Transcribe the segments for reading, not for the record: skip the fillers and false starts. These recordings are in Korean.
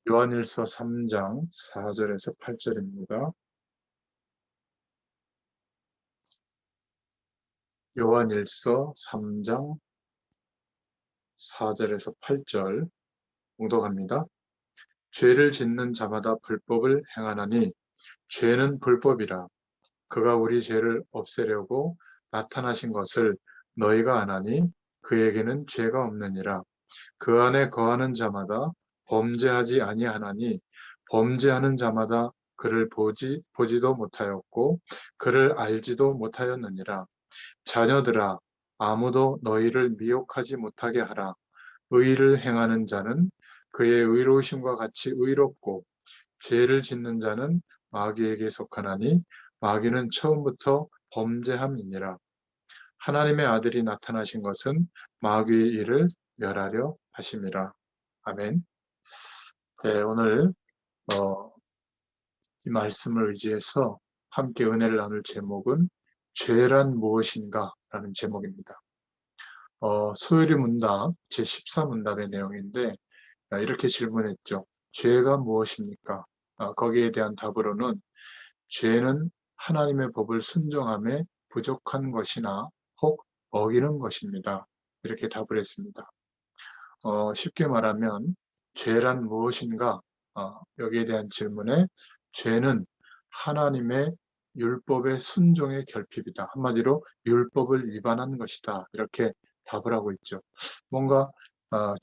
요한일서 3장 4절에서 8절입니다. 요한일서 3장 4절에서 8절 봉독합니다. 죄를 짓는 자마다 불법을 행하나니 죄는 불법이라. 그가 우리 죄를 없애려고 나타나신 것을 너희가 아나니 그에게는 죄가 없느니라. 그 안에 거하는 자마다 범죄하지 아니하나니 범죄하는 자마다 그를 보지도 못하였고 그를 알지도 못하였느니라. 자녀들아, 아무도 너희를 미혹하지 못하게 하라. 의를 행하는 자는 그의 의로우심과 같이 의롭고 죄를 짓는 자는 마귀에게 속하나니 마귀는 처음부터 범죄함이니라. 하나님의 아들이 나타나신 것은 마귀의 일을 멸하려 하심이라. 아멘. 네, 오늘 이 말씀을 의지해서 함께 은혜를 나눌 제목은 죄란 무엇인가? 라는 제목입니다. 소요리 문답 제14문답의 내용인데 이렇게 질문했죠. 죄가 무엇입니까? 거기에 대한 답으로는 죄는 하나님의 법을 순종함에 부족한 것이나 혹 어기는 것입니다. 이렇게 답을 했습니다. 쉽게 말하면 죄란 무엇인가? 여기에 대한 질문에 죄는 하나님의 율법의 순종의 결핍이다. 한마디로 율법을 위반한 것이다. 이렇게 답을 하고 있죠. 뭔가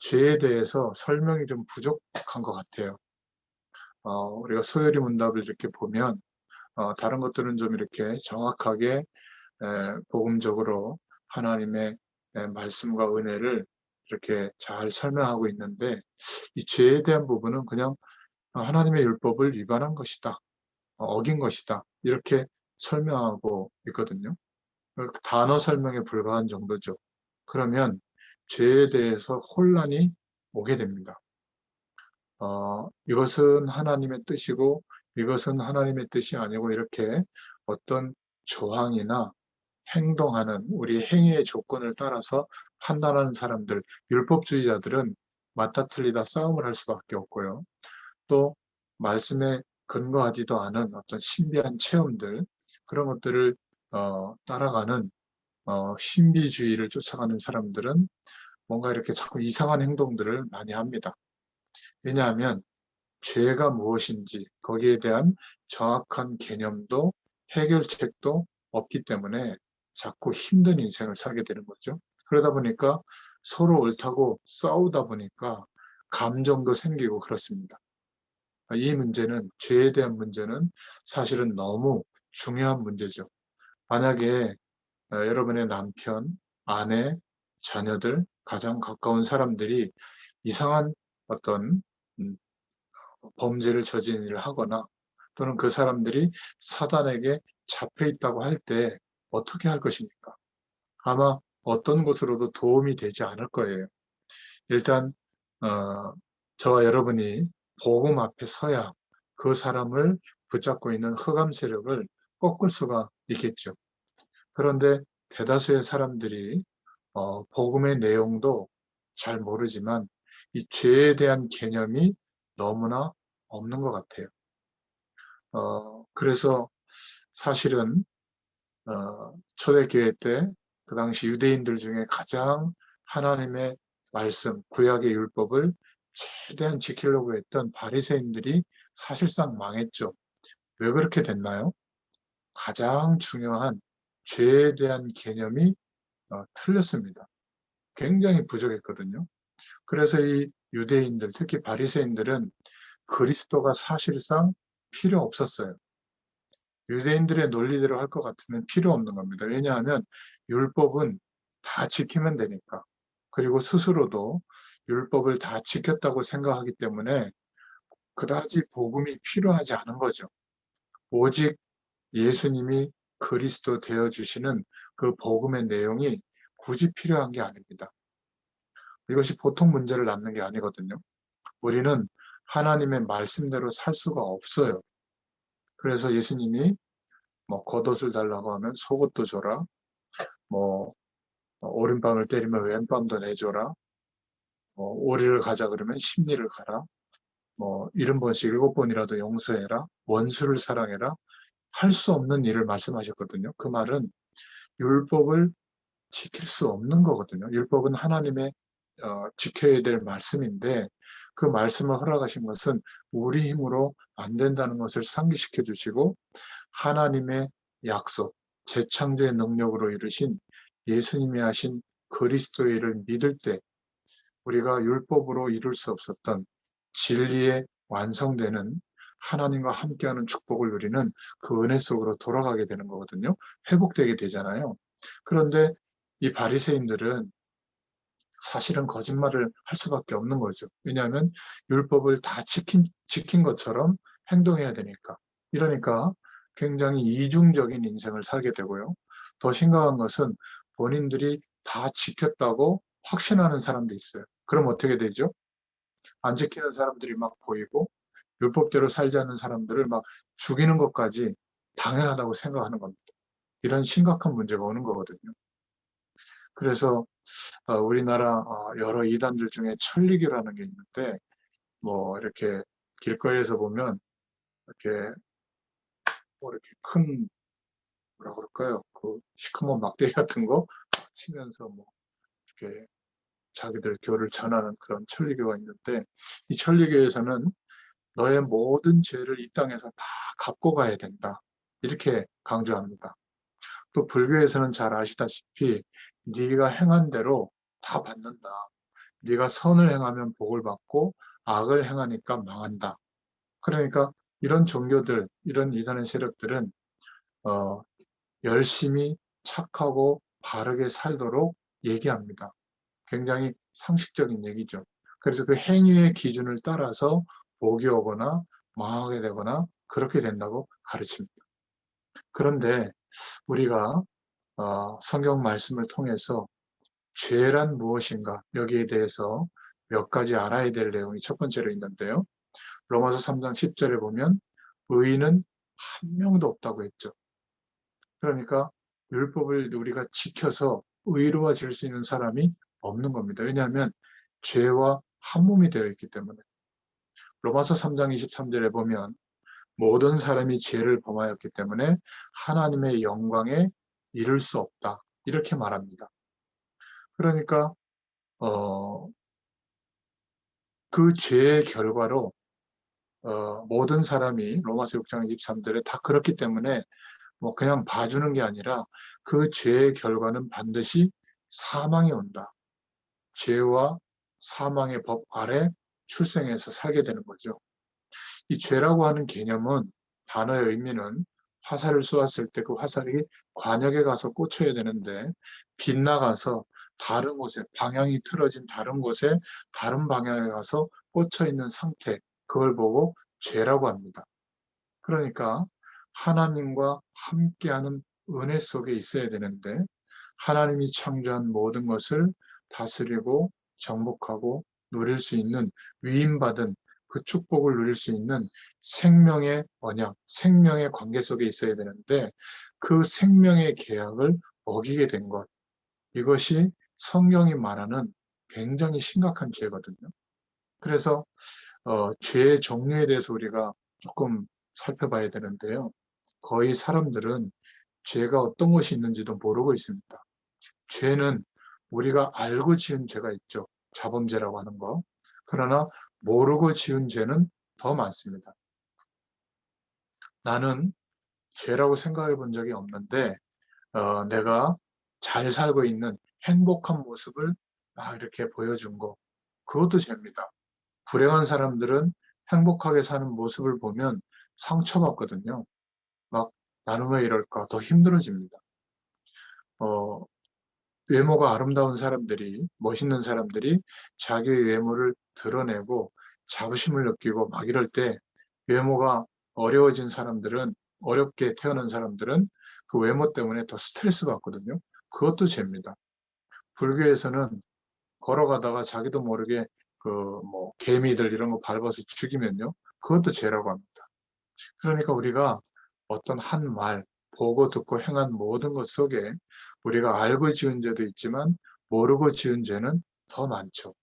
죄에 대해서 설명이 좀 부족한 것 같아요. 우리가 소요리 문답을 이렇게 보면 다른 것들은 좀 이렇게 정확하게 복음적으로 하나님의 말씀과 은혜를 이렇게 잘 설명하고 있는데 이 죄에 대한 부분은 그냥 하나님의 율법을 위반한 것이다, 어긴 것이다 이렇게 설명하고 있거든요. 그 단어 설명에 불과한 정도죠. 그러면 죄에 대해서 혼란이 오게 됩니다. 이것은 하나님의 뜻이고 이것은 하나님의 뜻이 아니고 이렇게 어떤 조항이나 행동하는 우리 행위의 조건을 따라서 판단하는 사람들, 율법주의자들은 맞다 틀리다 싸움을 할 수밖에 없고요. 또 말씀에 근거하지도 않은 어떤 신비한 체험들, 그런 것들을 따라가는 신비주의를 쫓아가는 사람들은 뭔가 이렇게 자꾸 이상한 행동들을 많이 합니다. 왜냐하면 죄가 무엇인지 거기에 대한 정확한 개념도 해결책도 없기 때문에 자꾸 힘든 인생을 살게 되는 거죠. 그러다 보니까 서로 옳다고 싸우다 보니까 감정도 생기고 그렇습니다. 이 문제는, 죄에 대한 문제는 사실은 너무 중요한 문제죠. 만약에 여러분의 남편, 아내, 자녀들, 가장 가까운 사람들이 이상한 어떤 음, 범죄를 저지른 일을 하거나 또는 그 사람들이 사단에게 잡혀 있다고 할 때 어떻게 할 것입니까? 아마 어떤 것으로도 도움이 되지 않을 거예요. 일단 저와 여러분이 복음 앞에 서야 그 사람을 붙잡고 있는 흑암 세력을 꺾을 수가 있겠죠. 그런데 대다수의 사람들이 복음의 내용도 잘 모르지만 이 죄에 대한 개념이 너무나 없는 것 같아요. 그래서 사실은 초대교회 때 그 당시 유대인들 중에 가장 하나님의 말씀, 구약의 율법을 최대한 지키려고 했던 바리새인들이 사실상 망했죠. 왜 그렇게 됐나요? 가장 중요한 죄에 대한 개념이 틀렸습니다. 굉장히 부족했거든요. 그래서 이 유대인들, 특히 바리새인들은 그리스도가 사실상 필요 없었어요. 유대인들의 논리대로 할 것 같으면 필요 없는 겁니다. 왜냐하면 율법은 다 지키면 되니까. 그리고 스스로도 율법을 다 지켰다고 생각하기 때문에 그다지 복음이 필요하지 않은 거죠. 오직 예수님이 그리스도 되어 주시는 그 복음의 내용이 굳이 필요한 게 아닙니다. 이것이 보통 문제를 낳는 게 아니거든요. 우리는 하나님의 말씀대로 살 수가 없어요. 그래서 예수님이 뭐 겉옷을 달라고 하면 속옷도 줘라. 뭐 오른밤을 때리면 왼밤도 내줘라. 오리를 가자 그러면 십리를 가라. 뭐 70번씩 7번이라도 용서해라, 원수를 사랑해라, 할 수 없는 일을 말씀하셨거든요. 그 말은 율법을 지킬 수 없는 거거든요. 율법은 하나님의 지켜야 될 말씀인데 그 말씀을 허락하신 것은 우리 힘으로 안 된다는 것을 상기시켜 주시고 하나님의 약속, 재창조의 능력으로 이루신 예수님이 하신 그리스도의 일을 믿을 때 우리가 율법으로 이룰 수 없었던 진리의 완성되는 하나님과 함께하는 축복을 누리는 그 은혜 속으로 돌아가게 되는 거거든요. 회복되게 되잖아요. 그런데 이 바리새인들은 사실은 거짓말을 할 수밖에 없는 거죠. 왜냐하면 율법을 다 지킨 것처럼 행동해야 되니까. 이러니까 굉장히 이중적인 인생을 살게 되고요. 더 심각한 것은 본인들이 다 지켰다고 확신하는 사람도 있어요. 그럼 어떻게 되죠? 안 지키는 사람들이 막 보이고 율법대로 살지 않는 사람들을 막 죽이는 것까지 당연하다고 생각하는 겁니다. 이런 심각한 문제가 오는 거거든요. 그래서 우리나라 여러 이단들 중에 천리교라는 게 있는데 뭐 이렇게 길거리에서 보면 이렇게 뭐 이렇게 큰 뭐라 그럴까요? 그 시커먼 막대기 같은 거 치면서 뭐 이렇게 자기들 교를 전하는 그런 천리교가 있는데 이 천리교에서는 너의 모든 죄를 이 땅에서 다 갚고 가야 된다. 이렇게 강조합니다. 또 불교에서는 잘 아시다시피 네가 행한 대로 다 받는다. 네가 선을 행하면 복을 받고 악을 행하니까 망한다. 그러니까 이런 종교들, 이런 이단의 세력들은 어, 열심히 착하고 바르게 살도록 얘기합니다. 굉장히 상식적인 얘기죠. 그래서 그 행위의 기준을 따라서 복이 오거나 망하게 되거나 그렇게 된다고 가르칩니다. 그런데 우리가 성경 말씀을 통해서 죄란 무엇인가 여기에 대해서 몇 가지 알아야 될 내용이 첫 번째로 있는데요. 로마서 3장 10절에 보면 의인은 한 명도 없다고 했죠. 그러니까 율법을 우리가 지켜서 의로워질 수 있는 사람이 없는 겁니다. 왜냐하면 죄와 한 몸이 되어 있기 때문에. 로마서 3장 23절에 보면 모든 사람이 죄를 범하였기 때문에 하나님의 영광에 이를 수 없다. 이렇게 말합니다. 그러니까 어, 그 죄의 결과로 모든 사람이 로마서 6장 23절에 다 그렇기 때문에 뭐 그냥 봐주는 게 아니라 그 죄의 결과는 반드시 사망이 온다. 죄와 사망의 법 아래 출생해서 살게 되는 거죠. 이 죄라고 하는 개념은 단어의 의미는 화살을 쏘았을 때 그 화살이 관역에 가서 꽂혀야 되는데 빗나가서 다른 곳에 방향이 틀어진 다른 곳에 다른 방향에 가서 꽂혀 있는 상태 그걸 보고 죄라고 합니다. 그러니까 하나님과 함께하는 은혜 속에 있어야 되는데 하나님이 창조한 모든 것을 다스리고 정복하고 누릴 수 있는 위임받은 그 축복을 누릴 수 있는 생명의 언약, 생명의 관계 속에 있어야 되는데 그 생명의 계약을 어기게 된 것. 이것이 성경이 말하는 굉장히 심각한 죄거든요. 그래서 죄의 종류에 대해서 우리가 조금 살펴봐야 되는데요. 거의 사람들은 죄가 어떤 것이 있는지도 모르고 있습니다. 죄는 우리가 알고 지은 죄가 있죠. 자범죄라고 하는 거. 그러나 모르고 지은 죄는 더 많습니다. 나는 죄라고 생각해 본 적이 없는데 내가 잘 살고 있는 행복한 모습을 막 이렇게 보여준 거. 그것도 죄입니다. 불행한 사람들은 행복하게 사는 모습을 보면 상처받거든요. 막 나는 왜 이럴까 더 힘들어집니다. 어, 외모가 아름다운 사람들이, 멋있는 사람들이 자기의 외모를 드러내고 자부심을 느끼고 막 이럴 때 외모가 어려워진 사람들은, 어렵게 태어난 사람들은 그 외모 때문에 더 스트레스 받거든요. 그것도 죄입니다. 불교에서는 걸어가다가 자기도 모르게 그 뭐 개미들 이런 거 밟아서 죽이면요. 그것도 죄라고 합니다. 그러니까 우리가 어떤 한 말, 보고 듣고 행한 모든 것 속에 우리가 알고 지은 죄도 있지만 모르고 지은 죄는 더 많죠.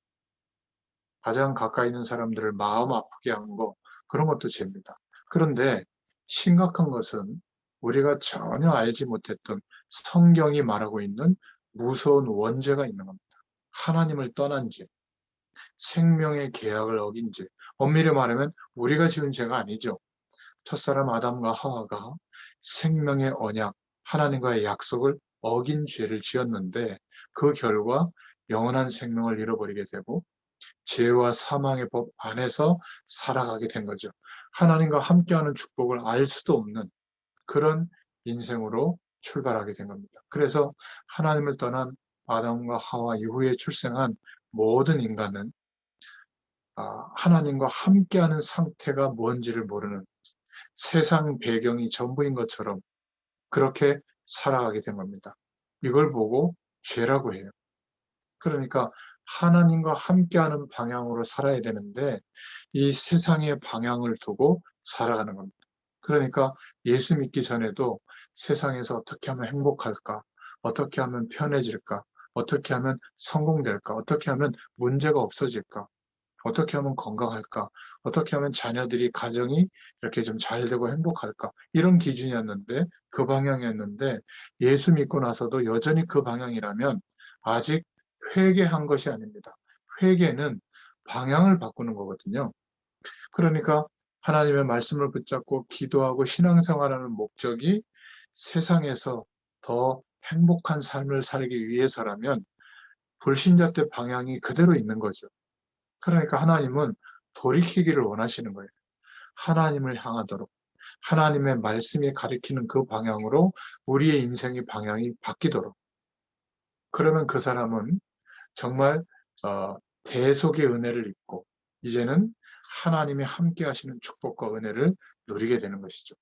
가장 가까이 있는 사람들을 마음 아프게 한 거, 그런 것도 죄입니다. 그런데 심각한 것은 우리가 전혀 알지 못했던 성경이 말하고 있는 무서운 원죄가 있는 겁니다. 하나님을 떠난 죄, 생명의 계약을 어긴 죄. 엄밀히 말하면 우리가 지은 죄가 아니죠. 첫사람 아담과 하와가 생명의 언약, 하나님과의 약속을 어긴 죄를 지었는데 그 결과 영원한 생명을 잃어버리게 되고 죄와 사망의 법 안에서 살아가게 된 거죠. 하나님과 함께하는 축복을 알 수도 없는 그런 인생으로 출발하게 된 겁니다. 그래서 하나님을 떠난 아담과 하와 이후에 출생한 모든 인간은 하나님과 함께하는 상태가 뭔지를 모르는 세상 배경이 전부인 것처럼 그렇게 살아가게 된 겁니다. 이걸 보고 죄라고 해요. 그러니까 하나님과 함께하는 방향으로 살아야 되는데 이 세상의 방향을 두고 살아가는 겁니다. 그러니까 예수 믿기 전에도 세상에서 어떻게 하면 행복할까? 어떻게 하면 편해질까? 어떻게 하면 성공될까? 어떻게 하면 문제가 없어질까? 어떻게 하면 건강할까? 어떻게 하면 자녀들이 가정이 이렇게 좀 잘 되고 행복할까? 이런 기준이었는데 그 방향이었는데 예수 믿고 나서도 여전히 그 방향이라면 아직 회개한 것이 아닙니다. 회개는 방향을 바꾸는 거거든요. 그러니까 하나님의 말씀을 붙잡고 기도하고 신앙생활하는 목적이 세상에서 더 행복한 삶을 살기 위해서라면 불신자 때 방향이 그대로 있는 거죠. 그러니까 하나님은 돌이키기를 원하시는 거예요. 하나님을 향하도록. 하나님의 말씀이 가리키는 그 방향으로 우리의 인생의 방향이 바뀌도록. 그러면 그 사람은 정말 대속의 은혜를 입고 이제는 하나님이 함께 하시는 축복과 은혜를 누리게 되는 것이죠.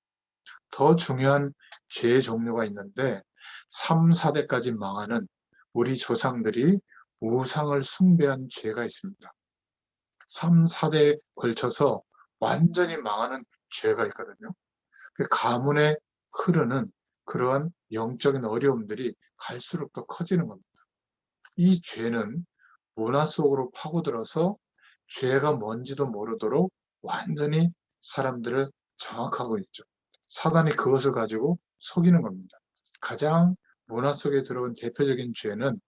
더 중요한 죄의 종류가 있는데 3, 4대까지 망하는 우리 조상들이 우상을 숭배한 죄가 있습니다. 3, 4대에 걸쳐서 완전히 망하는 죄가 있거든요. 그 가문에 흐르는 그러한 영적인 어려움들이 갈수록 더 커지는 겁니다. 이 죄는 문화 속으로 파고들어서 죄가 뭔지도 모르도록 완전히 사람들을 장악하고 있죠. 사단이 그것을 가지고 속이는 겁니다. 가장 문화 속에 들어온 대표적인 죄는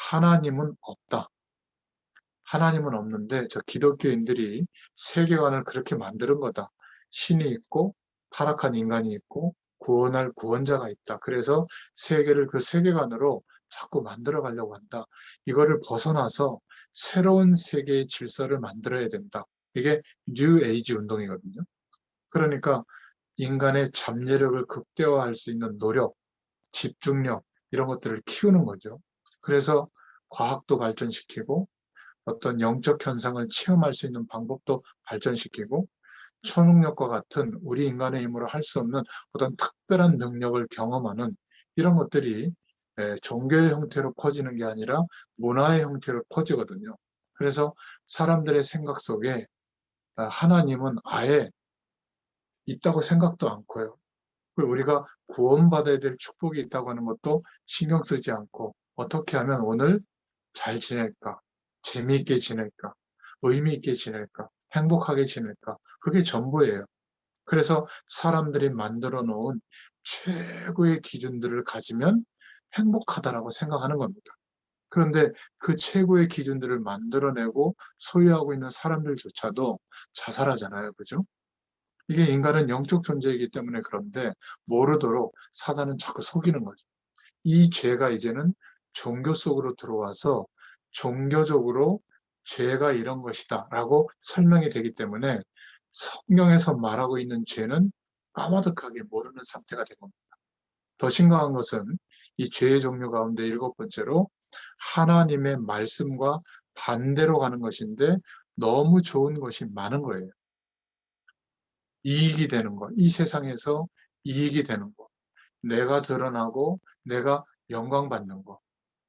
하나님은 없다. 하나님은 없는데 저 기독교인들이 세계관을 그렇게 만드는 거다. 신이 있고 타락한 인간이 있고 구원할 구원자가 있다. 그래서 세계를 그 세계관으로 자꾸 만들어 가려고 한다. 이거를 벗어나서 새로운 세계의 질서를 만들어야 된다. 이게 뉴 에이지 운동이거든요. 그러니까 인간의 잠재력을 극대화할 수 있는 노력, 집중력 이런 것들을 키우는 거죠. 그래서 과학도 발전시키고 어떤 영적 현상을 체험할 수 있는 방법도 발전시키고 초능력과 같은 우리 인간의 힘으로 할 수 없는 어떤 특별한 능력을 경험하는 이런 것들이 종교의 형태로 퍼지는 게 아니라 문화의 형태로 퍼지거든요. 그래서 사람들의 생각 속에 하나님은 아예 있다고 생각도 않고요. 그리고 우리가 구원받아야 될 축복이 있다고 하는 것도 신경 쓰지 않고 어떻게 하면 오늘 잘 지낼까? 재미있게 지낼까? 의미 있게 지낼까? 행복하게 지낼까? 그게 전부예요. 그래서 사람들이 만들어 놓은 최고의 기준들을 가지면 행복하다라고 생각하는 겁니다. 그런데 그 최고의 기준들을 만들어내고 소유하고 있는 사람들조차도 자살하잖아요. 그죠? 이게 인간은 영적 존재이기 때문에 그런데 모르도록 사단은 자꾸 속이는 거죠. 이 죄가 이제는 종교 속으로 들어와서 종교적으로 죄가 이런 것이다 라고 설명이 되기 때문에 성경에서 말하고 있는 죄는 까마득하게 모르는 상태가 된 겁니다. 더 심각한 것은 이 죄의 종류 가운데 7번째로 하나님의 말씀과 반대로 가는 것인데 너무 좋은 것이 많은 거예요. 이익이 되는 것, 이 세상에서 이익이 되는 것, 내가 드러나고 내가 영광받는 것,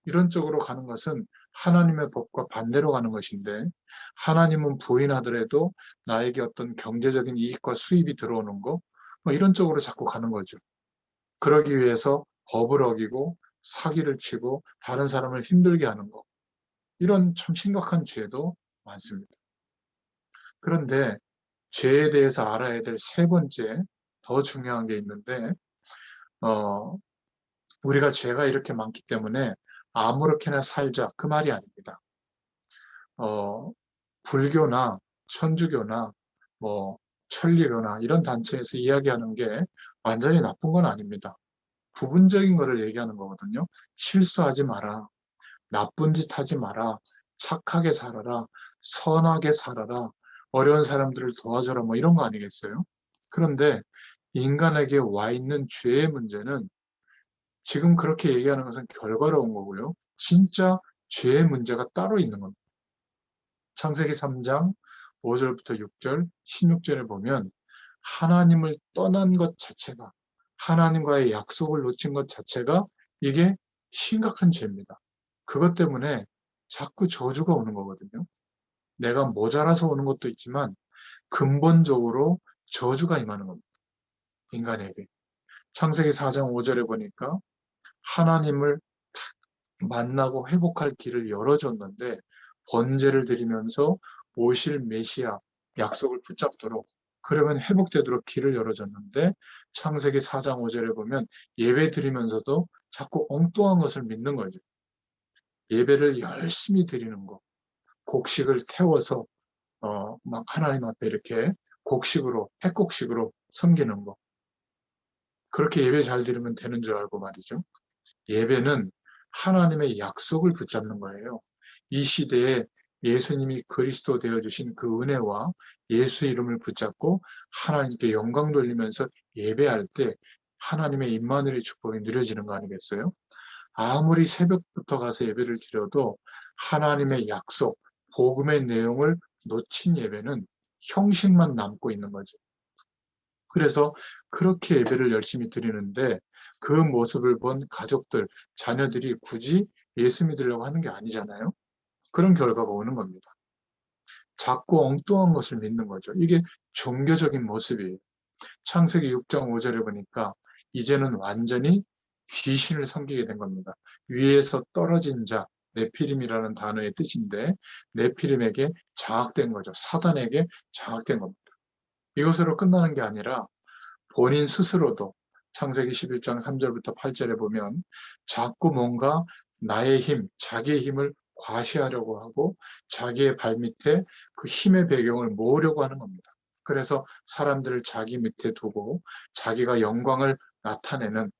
이런 쪽으로 가는 것은 하나님의 법과 반대로 가는 것인데 하나님은 부인하더라도 나에게 어떤 경제적인 이익과 수입이 들어오는 것, 뭐 이런 쪽으로 자꾸 가는 거죠. 그러기 위해서 법을 어기고 사기를 치고 다른 사람을 힘들게 하는 것, 이런 참 심각한 죄도 많습니다. 그런데 죄에 대해서 알아야 될 세 번째 더 중요한 게 있는데, 어, 우리가 죄가 이렇게 많기 때문에 아무렇게나 살자 그 말이 아닙니다. 어, 불교나 천주교나 뭐 천리교나 이런 단체에서 이야기하는 게 완전히 나쁜 건 아닙니다. 부분적인 거를 얘기하는 거거든요. 실수하지 마라. 나쁜 짓 하지 마라. 착하게 살아라. 선하게 살아라. 어려운 사람들을 도와줘라. 뭐 이런 거 아니겠어요? 그런데 인간에게 와 있는 죄의 문제는 지금 그렇게 얘기하는 것은 결과로운 거고요. 진짜 죄의 문제가 따로 있는 겁니다. 창세기 3장 5절부터 6절, 16절에 보면 하나님을 떠난 것 자체가, 하나님과의 약속을 놓친 것 자체가 이게 심각한 죄입니다. 그것 때문에 자꾸 저주가 오는 거거든요. 내가 모자라서 오는 것도 있지만 근본적으로 저주가 임하는 겁니다. 인간에게. 창세기 4장 5절에 보니까 하나님을 만나고 회복할 길을 열어줬는데 번제를 드리면서 오실 메시아 약속을 붙잡도록 그러면 회복되도록 길을 열어줬는데 창세기 4장 5절에 보면 예배 드리면서도 자꾸 엉뚱한 것을 믿는 거죠. 예배를 열심히 드리는 거, 곡식을 태워서 막 하나님 앞에 이렇게 곡식으로 핵곡식으로 섬기는 거. 그렇게 예배 잘 드리면 되는 줄 알고 말이죠. 예배는 하나님의 약속을 붙잡는 거예요. 이 시대에 예수님이 그리스도 되어 주신 그 은혜와 예수 이름을 붙잡고 하나님께 영광 돌리면서 예배할 때 하나님의 임마누엘의 축복이 누려지는 거 아니겠어요? 아무리 새벽부터 가서 예배를 드려도 하나님의 약속, 복음의 내용을 놓친 예배는 형식만 남고 있는 거죠. 그래서 그렇게 예배를 열심히 드리는데 그 모습을 본 가족들, 자녀들이 굳이 예수 믿으려고 하는 게 아니잖아요. 그런 결과가 오는 겁니다. 자꾸 엉뚱한 것을 믿는 거죠. 이게 종교적인 모습이에요. 창세기 6장 5절에 보니까 이제는 완전히 귀신을 섬기게 된 겁니다. 위에서 떨어진 자, 네피림이라는 단어의 뜻인데 네피림에게 장악된 거죠. 사단에게 장악된 겁니다. 이것으로 끝나는 게 아니라 본인 스스로도 창세기 11장 3절부터 8절에 보면 자꾸 뭔가 나의 힘, 자기의 힘을 과시하려고 하고 자기의 발밑에 그 힘의 배경을 모으려고 하는 겁니다. 그래서 사람들을 자기 밑에 두고 자기가 영광을 나타내는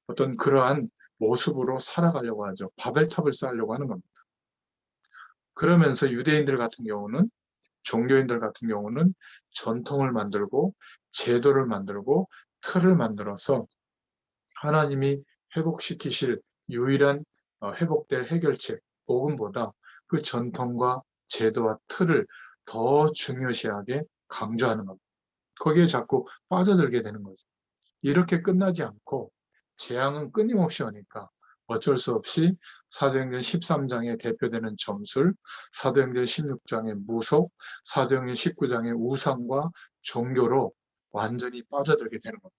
어떤 그러한 모습으로 살아가려고 하죠. 바벨탑을 쌓으려고 하는 겁니다. 그러면서 유대인들 같은 경우는 종교인들 같은 경우는 전통을 만들고 제도를 만들고 틀을 만들어서 하나님이 회복시키실 유일한 회복될 해결책, 복음보다 그 전통과 제도와 틀을 더 중요시하게 강조하는 겁니다. 거기에 자꾸 빠져들게 되는 거죠. 이렇게 끝나지 않고 재앙은 끊임없이 오니까 어쩔 수 없이 사도행전 13장에 대표되는 점술, 사도행전 16장의 무속, 사도행전 19장의 우상과 종교로 완전히 빠져들게 되는 겁니다.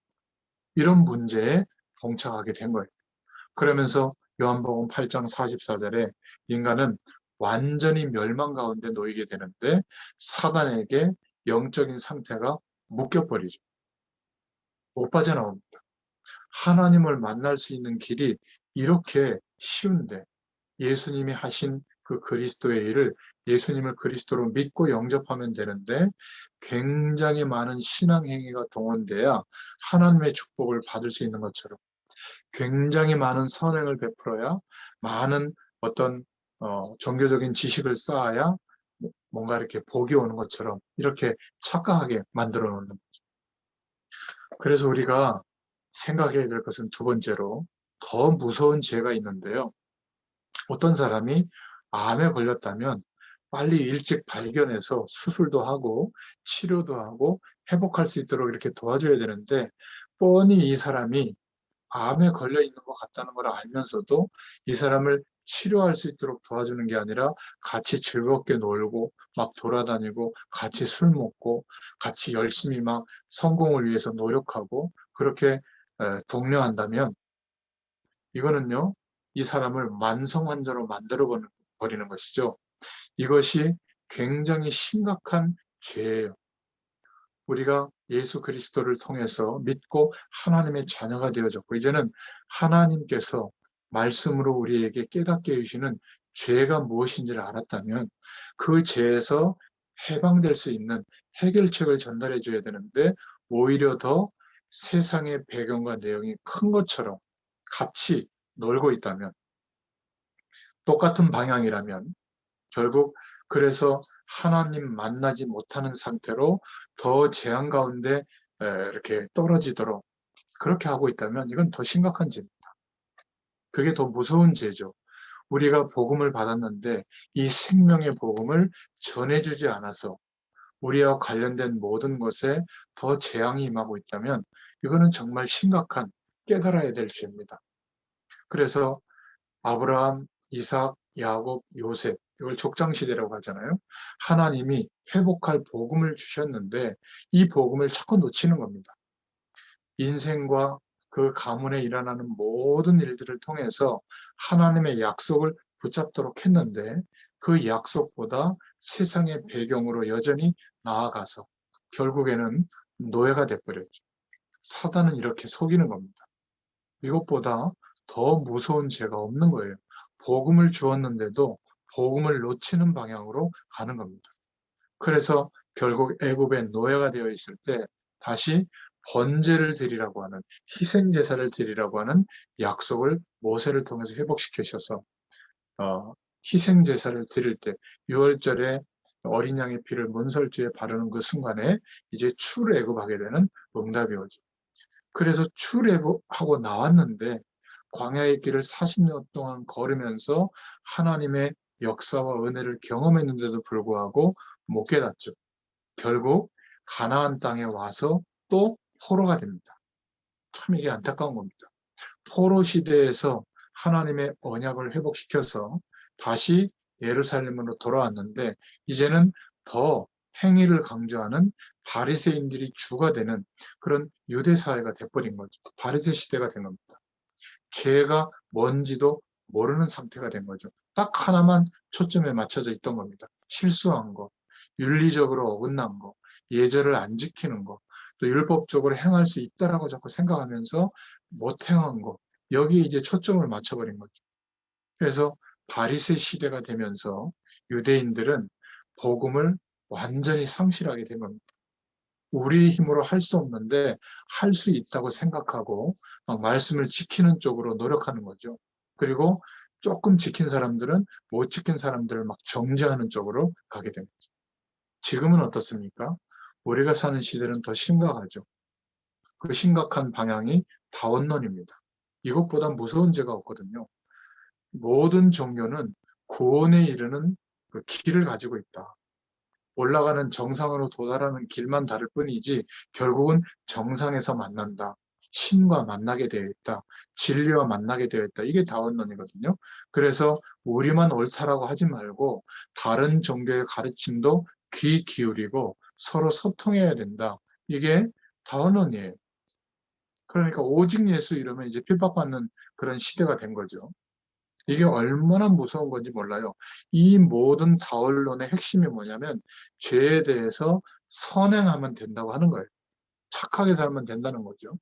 이런 문제에 봉착하게 된 거예요. 그러면서 요한복음 8장 44절에 인간은 완전히 멸망 가운데 놓이게 되는데 사단에게 영적인 상태가 묶여버리죠. 못 빠져나옵니다. 하나님을 만날 수 있는 길이 이렇게 쉬운데 예수님이 하신 그 그리스도의 일을 예수님을 그리스도로 믿고 영접하면 되는데 굉장히 많은 신앙 행위가 동원돼야 하나님의 축복을 받을 수 있는 것처럼 굉장히 많은 선행을 베풀어야 많은 어떤 종교적인 지식을 쌓아야 뭔가 이렇게 복이 오는 것처럼 이렇게 착각하게 만들어 놓는 거죠. 그래서 우리가 생각해야 될 것은 두 번째로 더 무서운 죄가 있는데요. 어떤 사람이 암에 걸렸다면 빨리 일찍 발견해서 수술도 하고 치료도 하고 회복할 수 있도록 이렇게 도와줘야 되는데 뻔히 이 사람이 암에 걸려 있는 것 같다는 걸 알면서도 이 사람을 치료할 수 있도록 도와주는 게 아니라 같이 즐겁게 놀고 막 돌아다니고 같이 술 먹고 같이 열심히 막 성공을 위해서 노력하고 그렇게 독려한다면 이거는요, 이 사람을 만성 환자로 만들어 버리는 것이죠. 이것이 굉장히 심각한 죄예요. 우리가 예수 그리스도를 통해서 믿고 하나님의 자녀가 되어졌고 이제는 하나님께서 말씀으로 우리에게 깨닫게 해주시는 죄가 무엇인지를 알았다면 그 죄에서 해방될 수 있는 해결책을 전달해 줘야 되는데 오히려 더 세상의 배경과 내용이 큰 것처럼 같이 놀고 있다면 똑같은 방향이라면 결국 그래서 하나님 만나지 못하는 상태로 더 재앙 가운데 이렇게 떨어지도록 그렇게 하고 있다면 이건 더 심각한 죄입니다. 그게 더 무서운 죄죠. 우리가 복음을 받았는데 이 생명의 복음을 전해주지 않아서 우리와 관련된 모든 것에 더 재앙이 임하고 있다면 이거는 정말 심각한 깨달아야 될 죄입니다. 그래서 아브라함, 이삭, 야곱, 요셉 이걸 족장시대라고 하잖아요. 하나님이 회복할 복음을 주셨는데 이 복음을 자꾸 놓치는 겁니다. 인생과 그 가문에 일어나는 모든 일들을 통해서 하나님의 약속을 붙잡도록 했는데 그 약속보다 세상의 배경으로 여전히 나아가서 결국에는 노예가 돼버렸죠. 사단은 이렇게 속이는 겁니다. 이것보다 더 무서운 죄가 없는 거예요. 복음을 주었는데도 복음을 놓치는 방향으로 가는 겁니다. 그래서 결국 애굽의 노예가 되어 있을 때 다시 번제를 드리라고 하는 희생 제사를 드리라고 하는 약속을 모세를 통해서 회복시켜 주셔서 희생 제사를 드릴 때 6월절에 어린 양의 피를 문설주에 바르는 그 순간에 이제 출애굽하게 되는 응답이 오죠. 그래서 출애굽하고 나왔는데 광야의 길을 40년 동안 걸으면서 하나님의 역사와 은혜를 경험했는데도 불구하고 못 깨닫죠. 결국 가나안 땅에 와서 또 포로가 됩니다. 참 이게 안타까운 겁니다. 포로 시대에서 하나님의 언약을 회복시켜서 다시 예루살렘으로 돌아왔는데 이제는 더 행위를 강조하는 바리새인들이 주가 되는 그런 유대 사회가 돼버린 거죠. 바리새 시대가 된 겁니다. 죄가 뭔지도 모르는 상태가 된 거죠. 딱 하나만 초점에 맞춰져 있던 겁니다. 실수한 거, 윤리적으로 어긋난 거, 예절을 안 지키는 거, 또 율법적으로 행할 수 있다라고 자꾸 생각하면서 못 행한 거, 여기에 이제 초점을 맞춰버린 거죠. 그래서 바리새 시대가 되면서 유대인들은 복음을 완전히 상실하게 된 겁니다. 우리 힘으로 할 수 없는데 할 수 있다고 생각하고 말씀을 지키는 쪽으로 노력하는 거죠. 그리고 조금 지킨 사람들은 못 지킨 사람들을 막 정죄하는 쪽으로 가게 됩니다. 지금은 어떻습니까? 우리가 사는 시대는 더 심각하죠. 그 심각한 방향이 다원론입니다. 이것보다 무서운 죄가 없거든요. 모든 종교는 구원에 이르는 그 길을 가지고 있다. 올라가는 정상으로 도달하는 길만 다를 뿐이지 결국은 정상에서 만난다. 신과 만나게 되어 있다. 진리와 만나게 되어 있다. 이게 다원론이거든요. 그래서 우리만 옳다라고 하지 말고 다른 종교의 가르침도 귀 기울이고 서로 소통해야 된다. 이게 다원론이에요. 그러니까 오직 예수 이러면 이제 핍박받는 그런 시대가 된 거죠. 이게 얼마나 무서운 건지 몰라요. 이 모든 다원론의 핵심이 뭐냐면 죄에 대해서 선행하면 된다고 하는 거예요. 착하게 살면 된다는 거죠.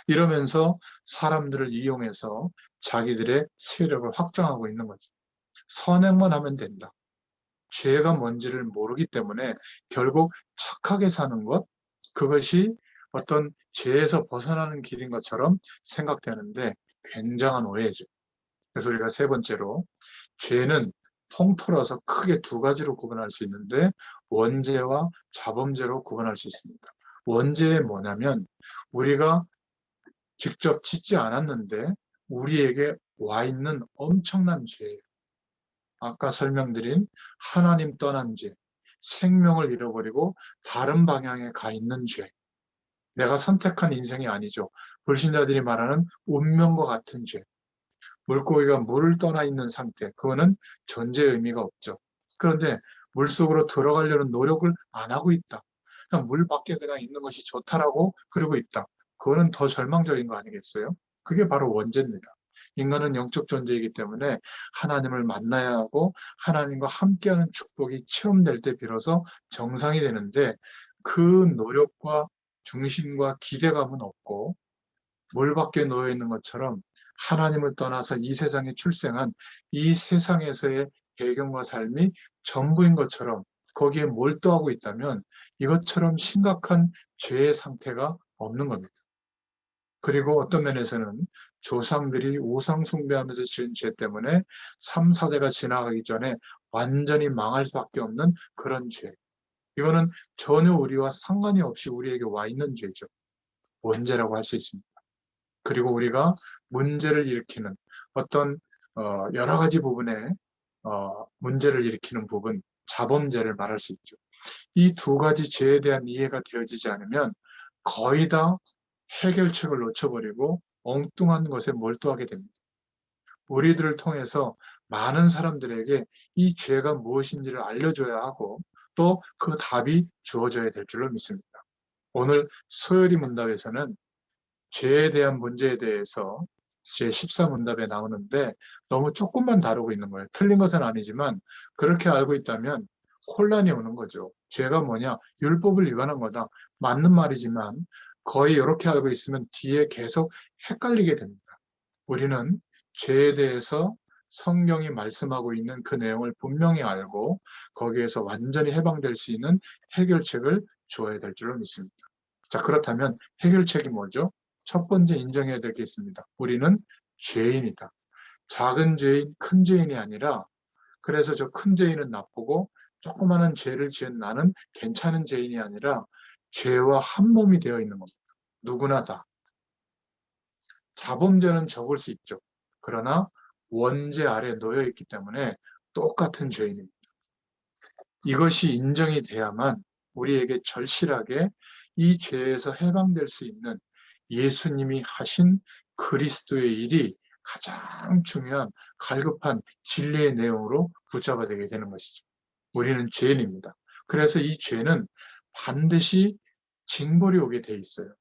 이러면서 사람들을 이용해서 자기들의 세력을 확장하고 있는 거죠. 선행만 하면 된다. 죄가 뭔지를 모르기 때문에 결국 착하게 사는 것, 그것이 어떤 죄에서 벗어나는 길인 것처럼 생각되는데 굉장한 오해죠. 그래서 우리가 세 번째로 죄는 통틀어서 크게 두 가지로 구분할 수 있는데 원죄와 자범죄로 구분할 수 있습니다. 원죄는 뭐냐면 우리가 직접 짓지 않았는데 우리에게 와 있는 엄청난 죄예요. 아까 설명드린 하나님 떠난 죄, 생명을 잃어버리고 다른 방향에 가 있는 죄. 내가 선택한 인생이 아니죠. 불신자들이 말하는 운명과 같은 죄. 물고기가 물을 떠나 있는 상태, 그거는 존재의 의미가 없죠. 그런데 물속으로 들어가려는 노력을 안 하고 있다. 그냥 물 밖에 그냥 있는 것이 좋다라고 그러고 있다. 그거는 더 절망적인 거 아니겠어요? 그게 바로 원죄입니다. 인간은 영적 존재이기 때문에 하나님을 만나야 하고 하나님과 함께하는 축복이 체험될 때 비로소 정상이 되는데 그 노력과 중심과 기대감은 없고 물 밖에 놓여 있는 것처럼 하나님을 떠나서 이 세상에 출생한 이 세상에서의 배경과 삶이 전부인 것처럼 거기에 몰두하고 있다면 이것처럼 심각한 죄의 상태가 없는 겁니다. 그리고 어떤 면에서는 조상들이 우상 숭배하면서 지은 죄 때문에 3, 4대가 지나가기 전에 완전히 망할 수밖에 없는 그런 죄. 이거는 전혀 우리와 상관이 없이 우리에게 와 있는 죄죠. 원죄라고 할 수 있습니다. 그리고 우리가 문제를 일으키는 어떤 여러 가지 부분에 문제를 일으키는 부분, 자범죄를 말할 수 있죠. 이 두 가지 죄에 대한 이해가 되어지지 않으면 거의 다 해결책을 놓쳐버리고 엉뚱한 것에 몰두하게 됩니다. 우리들을 통해서 많은 사람들에게 이 죄가 무엇인지를 알려줘야 하고 또 그 답이 주어져야 될 줄로 믿습니다. 오늘 소요리 문답에서는 죄에 대한 문제에 대해서 제 14문답에 나오는데 너무 조금만 다루고 있는 거예요. 틀린 것은 아니지만 그렇게 알고 있다면 혼란이 오는 거죠. 죄가 뭐냐? 율법을 위반한 거다. 맞는 말이지만 거의 이렇게 알고 있으면 뒤에 계속 헷갈리게 됩니다. 우리는 죄에 대해서 성경이 말씀하고 있는 그 내용을 분명히 알고 거기에서 완전히 해방될 수 있는 해결책을 주어야 될 줄로 믿습니다. 자, 그렇다면 해결책이 뭐죠? 첫 번째 인정해야 될 게 있습니다. 우리는 죄인이다. 작은 죄인, 큰 죄인이 아니라 그래서 저 큰 죄인은 나쁘고 조그마한 죄를 지은 나는 괜찮은 죄인이 아니라 죄와 한 몸이 되어 있는 겁니다. 누구나 다. 자범죄는 적을 수 있죠. 그러나 원죄 아래 놓여 있기 때문에 똑같은 죄인입니다. 이것이 인정이 돼야만 우리에게 절실하게 이 죄에서 해방될 수 있는 예수님이 하신 그리스도의 일이 가장 중요한 갈급한 진리의 내용으로 붙잡아 되게 되는 것이죠. 우리는 죄인입니다. 그래서 이 죄는 반드시 징벌이 오게 돼 있어요.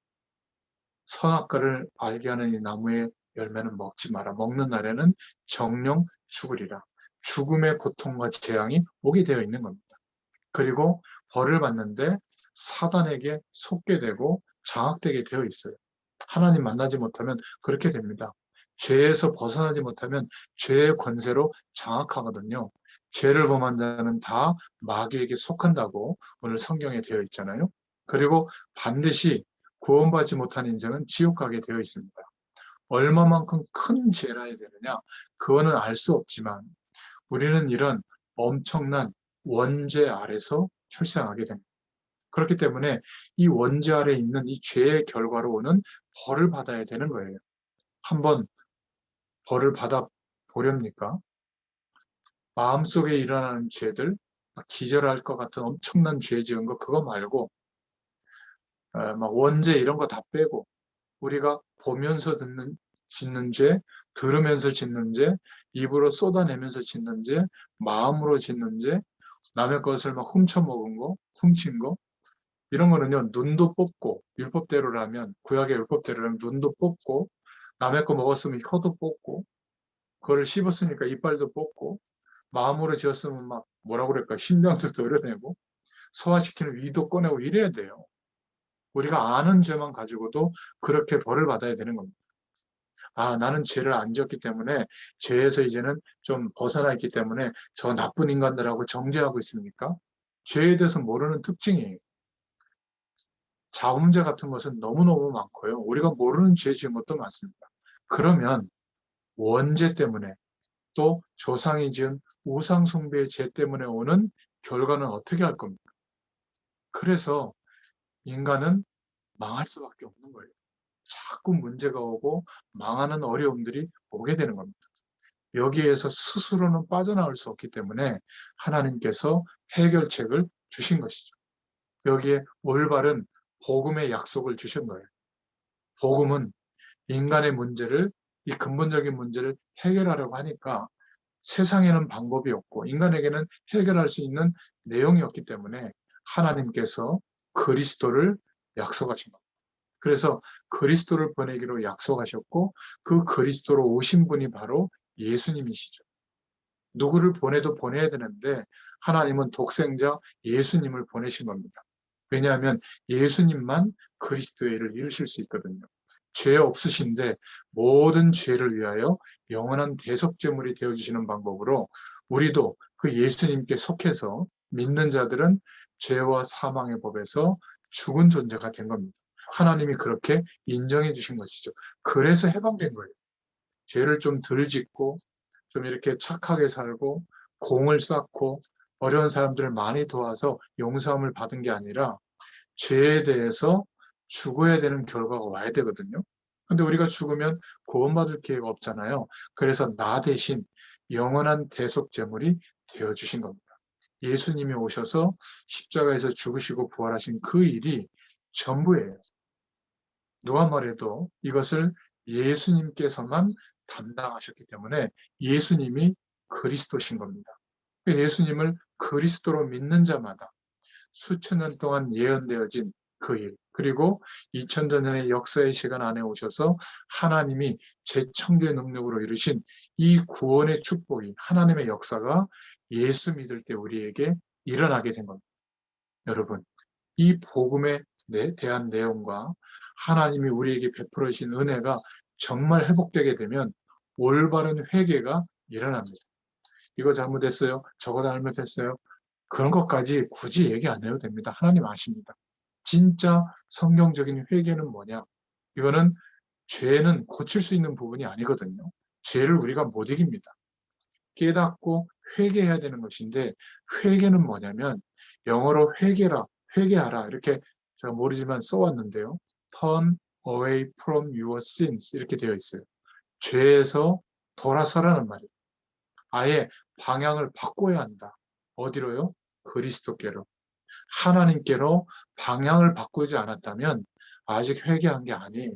선악과를 알게 하는 이 나무의 열매는 먹지 마라. 먹는 날에는 정령 죽으리라. 죽음의 고통과 재앙이 오게 되어 있는 겁니다. 그리고 벌을 받는데 사단에게 속게 되고 장악되게 되어 있어요. 하나님 만나지 못하면 그렇게 됩니다. 죄에서 벗어나지 못하면 죄의 권세로 장악하거든요. 죄를 범한 자는 다 마귀에게 속한다고 오늘 성경에 되어 있잖아요. 그리고 반드시 구원받지 못한 인생은 지옥 가게 되어 있습니다. 얼마만큼 큰 죄라 해야 되느냐? 그거는 알 수 없지만 우리는 이런 엄청난 원죄 아래서 출생하게 됩니다. 그렇기 때문에 이 원죄 아래 있는 이 죄의 결과로 오는 벌을 받아야 되는 거예요. 한번 벌을 받아 보렵니까? 마음속에 일어나는 죄들, 기절할 것 같은 엄청난 죄 지은 거 그거 말고 막 원죄 이런 거 다 빼고 우리가 보면서 짓는 죄, 들으면서 짓는 죄, 입으로 쏟아내면서 짓는 죄, 마음으로 짓는 죄, 남의 것을 막 훔쳐먹은 거, 훔친 거, 이런 거는요, 눈도 뽑고, 율법대로라면, 구약의 율법대로라면 눈도 뽑고, 남의 거 먹었으면 혀도 뽑고, 그거를 씹었으니까 이빨도 뽑고, 마음으로 지었으면 막, 뭐라 그럴까, 심장도 도려내고, 소화시키는 위도 꺼내고 이래야 돼요. 우리가 아는 죄만 가지고도 그렇게 벌을 받아야 되는 겁니다. 아, 나는 죄를 안 지었기 때문에 죄에서 이제는 좀 벗어나 있기 때문에 저 나쁜 인간들하고 정죄하고 있습니까? 죄에 대해서 모르는 특징이에요. 자범죄 같은 것은 너무너무 많고요. 우리가 모르는 죄 지은 것도 많습니다. 그러면 원죄 때문에 또 조상이 지은 우상 숭배의 죄 때문에 오는 결과는 어떻게 할 겁니까? 그래서 인간은 망할 수밖에 없는 거예요. 자꾸 문제가 오고 망하는 어려움들이 오게 되는 겁니다. 여기에서 스스로는 빠져나올 수 없기 때문에 하나님께서 해결책을 주신 것이죠. 여기에 올바른 복음의 약속을 주신 거예요. 복음은 인간의 문제를, 이 근본적인 문제를 해결하려고 하니까 세상에는 방법이 없고 인간에게는 해결할 수 있는 내용이 없기 때문에 하나님께서 그리스도를 약속하신 겁니다. 그래서 그리스도를 보내기로 약속하셨고 그 그리스도로 오신 분이 바로 예수님이시죠. 누구를 보내도 보내야 되는데 하나님은 독생자 예수님을 보내신 겁니다. 왜냐하면 예수님만 그리스도의 일을 이루실 수 있거든요. 죄 없으신데 모든 죄를 위하여 영원한 대속제물이 되어주시는 방법으로 우리도 그 예수님께 속해서 믿는 자들은 죄와 사망의 법에서 죽은 존재가 된 겁니다. 하나님이 그렇게 인정해 주신 것이죠. 그래서 해방된 거예요. 죄를 좀 덜 짓고 좀 이렇게 착하게 살고 공을 쌓고 어려운 사람들을 많이 도와서 용서함을 받은 게 아니라 죄에 대해서 죽어야 되는 결과가 와야 되거든요. 근데 우리가 죽으면 구원받을 기회가 없잖아요. 그래서 나 대신 영원한 대속제물이 되어주신 겁니다. 예수님이 오셔서 십자가에서 죽으시고 부활하신 그 일이 전부예요. 누가 말해도 이것을 예수님께서만 담당하셨기 때문에 예수님이 그리스도신 겁니다. 예수님을 그리스도로 믿는 자마다 수천 년 동안 예언되어진 그 일, 그리고 2000년 전의 역사의 시간 안에 오셔서 하나님이 재청교의 능력으로 이루신 이 구원의 축복이 하나님의 역사가 예수 믿을 때 우리에게 일어나게 된 겁니다. 여러분, 이 복음에 대한 내용과 하나님이 우리에게 베풀어 주신 은혜가 정말 회복되게 되면 올바른 회개가 일어납니다. 이거 잘못했어요. 저거 잘못했어요. 그런 것까지 굳이 얘기 안 해도 됩니다. 하나님 아십니다. 진짜 성경적인 회개는 뭐냐? 이거는 죄는 고칠 수 있는 부분이 아니거든요. 죄를 우리가 못 이깁니다. 깨닫고 회개해야 되는 것인데 회개는 뭐냐면 영어로 회개하라 이렇게 제가 모르지만 써왔는데요. Turn away from your sins 이렇게 되어 있어요. 죄에서 돌아서라는 말이에요. 아예 방향을 바꿔야 한다. 어디로요? 그리스도께로. 하나님께로 방향을 바꾸지 않았다면 아직 회개한 게 아니에요.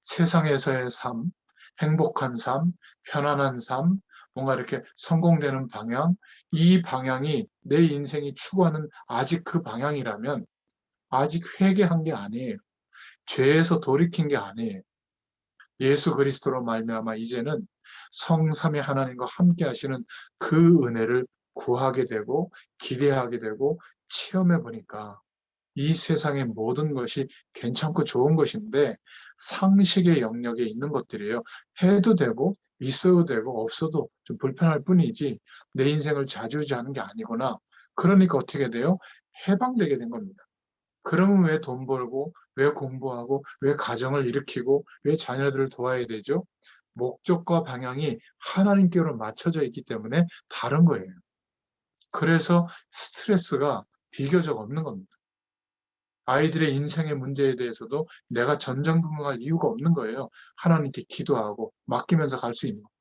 세상에서의 삶, 행복한 삶, 편안한 삶, 뭔가 이렇게 성공되는 방향, 이 방향이 내 인생이 추구하는 아직 그 방향이라면 아직 회개한 게 아니에요. 죄에서 돌이킨 게 아니에요. 예수 그리스도로 말미암아 이제는 성삼위 하나님과 함께 하시는 그 은혜를 구하게 되고 기대하게 되고 체험해 보니까 이 세상의 모든 것이 괜찮고 좋은 것인데 상식의 영역에 있는 것들이에요. 해도 되고 있어도 되고 없어도 좀 불편할 뿐이지 내 인생을 좌지우지하는 게 아니구나. 그러니까 어떻게 돼요? 해방되게 된 겁니다. 그러면 왜 돈 벌고 왜 공부하고 왜 가정을 일으키고 왜 자녀들을 도와야 되죠? 목적과 방향이 하나님께로 맞춰져 있기 때문에 다른 거예요. 그래서 스트레스가 비교적 없는 겁니다. 아이들의 인생의 문제에 대해서도 내가 전전긍긍할 이유가 없는 거예요. 하나님께 기도하고 맡기면서 갈 수 있는 거예요.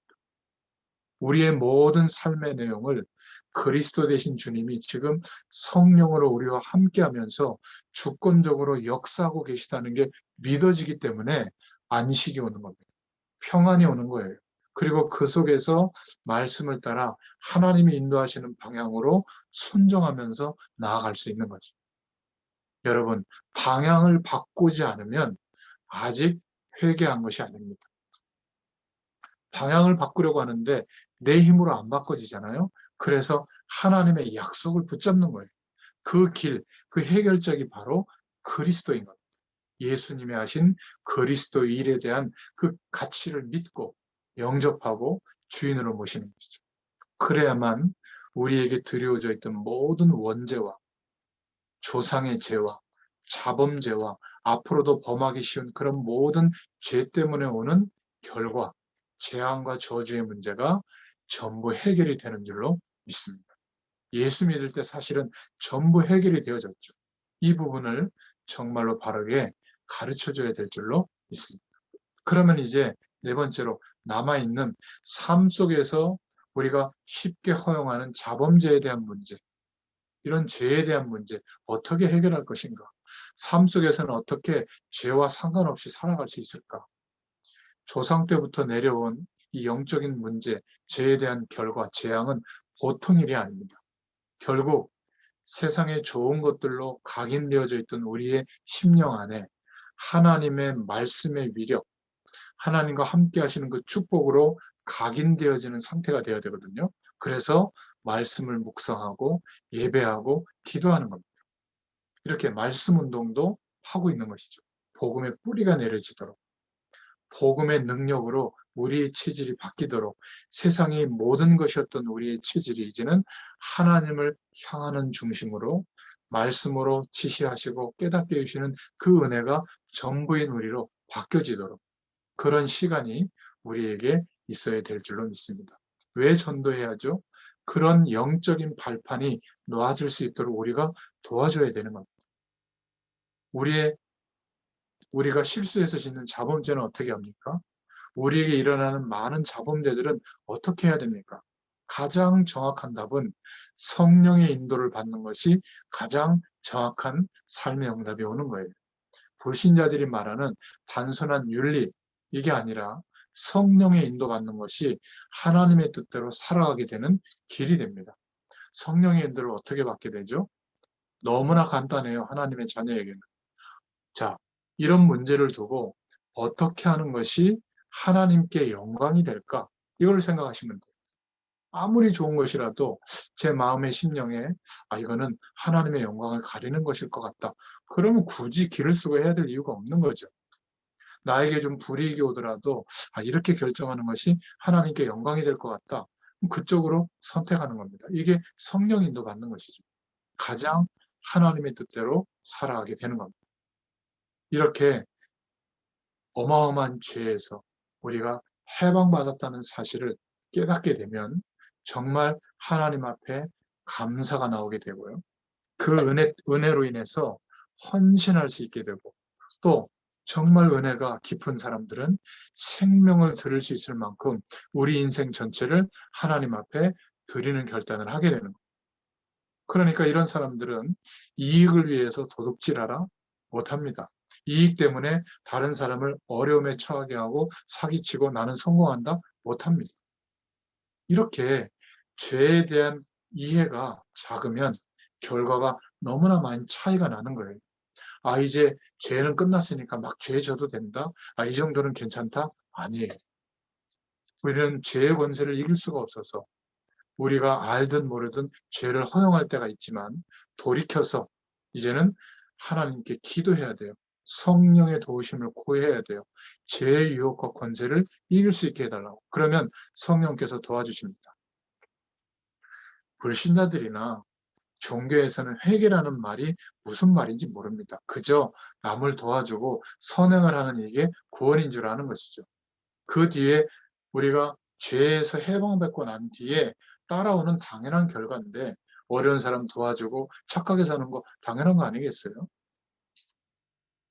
우리의 모든 삶의 내용을 그리스도 되신 주님이 지금 성령으로 우리와 함께하면서 주권적으로 역사하고 계시다는 게 믿어지기 때문에 안식이 오는 겁니다. 평안이 오는 거예요. 그리고 그 속에서 말씀을 따라 하나님이 인도하시는 방향으로 순종하면서 나아갈 수 있는 거죠. 여러분, 방향을 바꾸지 않으면 아직 회개한 것이 아닙니다. 방향을 바꾸려고 하는데 내 힘으로 안 바꿔지잖아요. 그래서 하나님의 약속을 붙잡는 거예요. 그 길, 그 해결책이 바로 그리스도인 겁니다. 예수님이 하신 그리스도 일에 대한 그 가치를 믿고 영접하고 주인으로 모시는 것이죠. 그래야만 우리에게 드려져 있던 모든 원죄와 조상의 죄와 자범죄와 앞으로도 범하기 쉬운 그런 모든 죄 때문에 오는 결과, 재앙과 저주의 문제가 전부 해결이 되는 줄로 믿습니다. 예수 믿을 때 사실은 전부 해결이 되어졌죠. 이 부분을 정말로 바르게 가르쳐줘야 될 줄로 믿습니다. 그러면 이제 네 번째로 남아있는 삶 속에서 우리가 쉽게 허용하는 자범죄에 대한 문제, 이런 죄에 대한 문제 어떻게 해결할 것인가? 삶 속에서는 어떻게 죄와 상관없이 살아갈 수 있을까? 조상 때부터 내려온 이 영적인 문제, 죄에 대한 결과, 재앙은 보통 일이 아닙니다. 결국 세상의 좋은 것들로 각인되어져 있던 우리의 심령 안에 하나님의 말씀의 위력, 하나님과 함께 하시는 그 축복으로 각인되어지는 상태가 되어야 되거든요. 그래서 말씀을 묵상하고 예배하고 기도하는 겁니다. 이렇게 말씀 운동도 하고 있는 것이죠. 복음의 뿌리가 내려지도록, 복음의 능력으로 우리의 체질이 바뀌도록, 세상의 모든 것이었던 우리의 체질이 이제는 하나님을 향하는 중심으로 말씀으로 지시하시고 깨닫게 해주시는 그 은혜가 전부인 우리로 바뀌어지도록, 그런 시간이 우리에게 있어야 될 줄로 믿습니다. 왜 전도해야죠? 그런 영적인 발판이 놓아질 수 있도록 우리가 도와줘야 되는 겁니다. 우리가 실수해서 짓는 자범죄는 어떻게 합니까? 우리에게 일어나는 많은 자범죄들은 어떻게 해야 됩니까? 가장 정확한 답은 성령의 인도를 받는 것이 가장 정확한 삶의 응답이 오는 거예요. 불신자들이 말하는 단순한 윤리, 이게 아니라 성령의 인도받는 것이 하나님의 뜻대로 살아가게 되는 길이 됩니다. 성령의 인도를 어떻게 받게 되죠? 너무나 간단해요. 하나님의 자녀에게는. 자, 이런 문제를 두고 어떻게 하는 것이 하나님께 영광이 될까? 이걸 생각하시면 돼요. 아무리 좋은 것이라도 제 마음의 심령에 이거는 하나님의 영광을 가리는 것일 것 같다. 그러면 굳이 길을 쓰고 해야 될 이유가 없는 거죠. 나에게 좀 불이익이 오더라도 이렇게 결정하는 것이 하나님께 영광이 될 것 같다. 그쪽으로 선택하는 겁니다. 이게 성령 인도 받는 것이죠. 가장 하나님의 뜻대로 살아가게 되는 겁니다. 이렇게 어마어마한 죄에서 우리가 해방받았다는 사실을 깨닫게 되면 정말 하나님 앞에 감사가 나오게 되고요. 그 은혜로 인해서 헌신할 수 있게 되고, 또 정말 은혜가 깊은 사람들은 생명을 드릴 수 있을 만큼 우리 인생 전체를 하나님 앞에 드리는 결단을 하게 되는 거예요. 그러니까 이런 사람들은 이익을 위해서 도둑질하라 못합니다. 이익 때문에 다른 사람을 어려움에 처하게 하고 사기치고 나는 성공한다 못합니다. 이렇게 죄에 대한 이해가 작으면 결과가 너무나 많이 차이가 나는 거예요. 이제 죄는 끝났으니까 막 죄 져도 된다? 이 정도는 괜찮다? 아니에요. 우리는 죄의 권세를 이길 수가 없어서 우리가 알든 모르든 죄를 허용할 때가 있지만 돌이켜서 이제는 하나님께 기도해야 돼요. 성령의 도우심을 구해야 돼요. 죄의 유혹과 권세를 이길 수 있게 해달라고. 그러면 성령께서 도와주십니다. 불신자들이나 종교에서는 회개라는 말이 무슨 말인지 모릅니다. 그저 남을 도와주고 선행을 하는 이게 구원인 줄 아는 것이죠. 그 뒤에 우리가 죄에서 해방받고 난 뒤에 따라오는 당연한 결과인데, 어려운 사람 도와주고 착하게 사는 거 당연한 거 아니겠어요?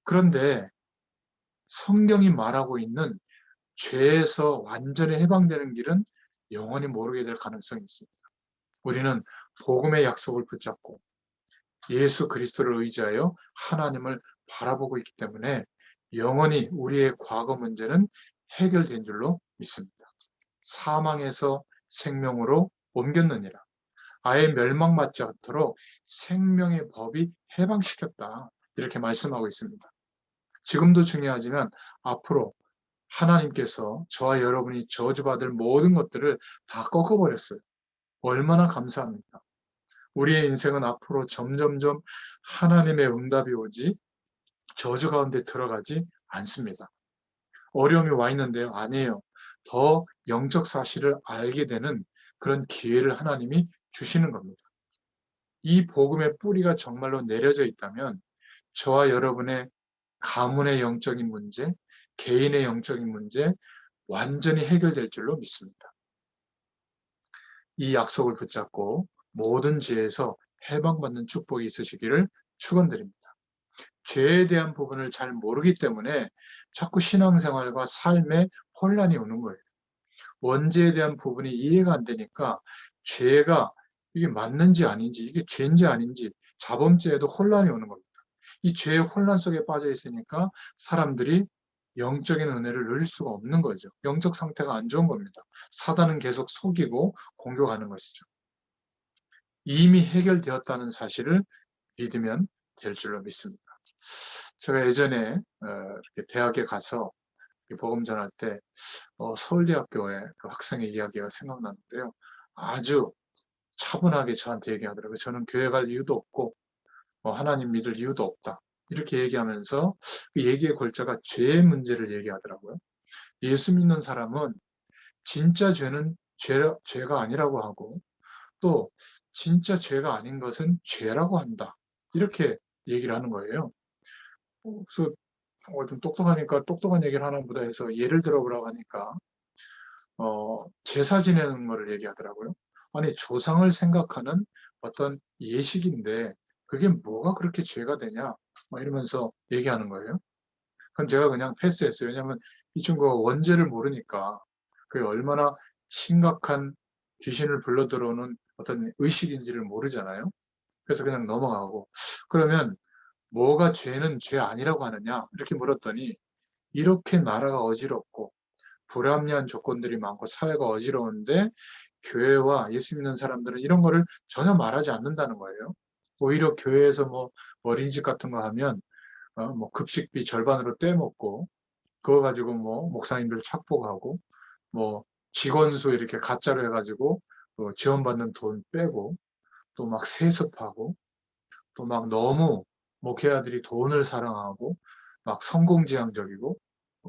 그런데 성경이 말하고 있는 죄에서 완전히 해방되는 길은 영원히 모르게 될 가능성이 있습니다. 우리는 복음의 약속을 붙잡고 예수 그리스도를 의지하여 하나님을 바라보고 있기 때문에 영원히 우리의 과거 문제는 해결된 줄로 믿습니다. 사망에서 생명으로 옮겼느니라. 아예 멸망받지 않도록 생명의 법이 해방시켰다. 이렇게 말씀하고 있습니다. 지금도 중요하지만 앞으로 하나님께서 저와 여러분이 저주받을 모든 것들을 다 꺾어버렸어요. 얼마나 감사합니까? 우리의 인생은 앞으로 점점점 하나님의 응답이 오지 저주 가운데 들어가지 않습니다. 어려움이 와 있는데요. 아니에요. 더 영적 사실을 알게 되는 그런 기회를 하나님이 주시는 겁니다. 이 복음의 뿌리가 정말로 내려져 있다면 저와 여러분의 가문의 영적인 문제, 개인의 영적인 문제 완전히 해결될 줄로 믿습니다. 이 약속을 붙잡고 모든 죄에서 해방받는 축복이 있으시기를 축원드립니다. 죄에 대한 부분을 잘 모르기 때문에 자꾸 신앙생활과 삶에 혼란이 오는 거예요. 원죄에 대한 부분이 이해가 안 되니까 죄가 이게 맞는지 아닌지, 이게 죄인지 아닌지, 자범죄에도 혼란이 오는 겁니다. 이 죄의 혼란 속에 빠져 있으니까 사람들이 영적인 은혜를 누릴 수가 없는 거죠. 영적 상태가 안 좋은 겁니다. 사단은 계속 속이고 공격하는 것이죠. 이미 해결되었다는 사실을 믿으면 될 줄로 믿습니다. 제가 예전에 이렇게 대학에 가서 복음 전할 때 서울대학교의 그 학생의 이야기가 생각나는데요. 아주 차분하게 저한테 얘기하더라고요. 저는 교회 갈 이유도 없고 하나님 믿을 이유도 없다. 이렇게 얘기하면서 그 얘기의 골자가 죄의 문제를 얘기하더라고요. 예수 믿는 사람은 진짜 죄는 죄가 아니라고 하고 또 진짜 죄가 아닌 것은 죄라고 한다. 이렇게 얘기를 하는 거예요. 그래서 좀 똑똑하니까 똑똑한 얘기를 하나 보다 해서 예를 들어보라고 하니까 제사 지내는 거를 얘기하더라고요. 아니 조상을 생각하는 어떤 예식인데 그게 뭐가 그렇게 죄가 되냐 막 이러면서 얘기하는 거예요. 그건 제가 그냥 패스했어요. 왜냐하면 이 친구가 원죄를 모르니까 그게 얼마나 심각한 귀신을 불러 들어오는 어떤 의식인지를 모르잖아요. 그래서 그냥 넘어가고 그러면 뭐가 죄는 죄 아니라고 하느냐 이렇게 물었더니 이렇게 나라가 어지럽고 불합리한 조건들이 많고 사회가 어지러운데 교회와 예수 믿는 사람들은 이런 거를 전혀 말하지 않는다는 거예요. 오히려 교회에서 뭐 어린이집 같은 거 하면 뭐 급식비 절반으로 떼먹고 그거 가지고 뭐 목사님들 착복하고 뭐 직원 수 이렇게 가짜로 해가지고 지원받는 돈 빼고 또 막 세습하고 또 막 너무 목회자들이 돈을 사랑하고 막 성공지향적이고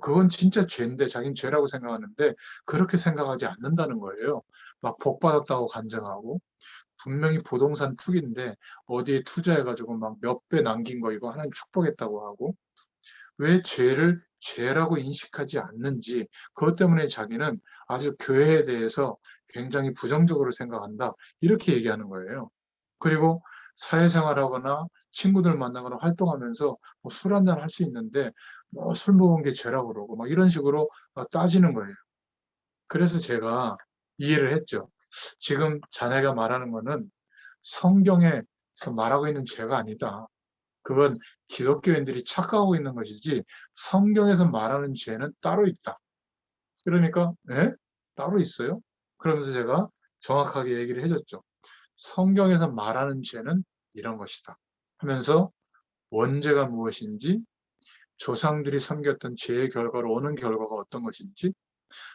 그건 진짜 죄인데 자기는 죄라고 생각하는데 그렇게 생각하지 않는다는 거예요. 막 복 받았다고 간증하고 분명히 부동산 투기인데 어디에 투자해가지고 막 몇 배 남긴 거 이거 하나님 축복했다고 하고 왜 죄를 죄라고 인식하지 않는지 그것 때문에 자기는 아주 교회에 대해서 굉장히 부정적으로 생각한다 이렇게 얘기하는 거예요. 그리고 사회생활하거나 친구들 만나거나 활동하면서 뭐술 한잔 할 수 있는데 뭐 술 먹은 게 죄라고 그러고 막 이런 식으로 따지는 거예요. 그래서 제가 이해를 했죠. 지금 자네가 말하는 거는 성경에서 말하고 있는 죄가 아니다. 그건 기독교인들이 착각하고 있는 것이지 성경에서 말하는 죄는 따로 있다. 그러니까 에? 따로 있어요? 그러면서 제가 정확하게 얘기를 해줬죠. 성경에서 말하는 죄는 이런 것이다. 하면서 원죄가 무엇인지 조상들이 섬겼던 죄의 결과로 오는 결과가 어떤 것인지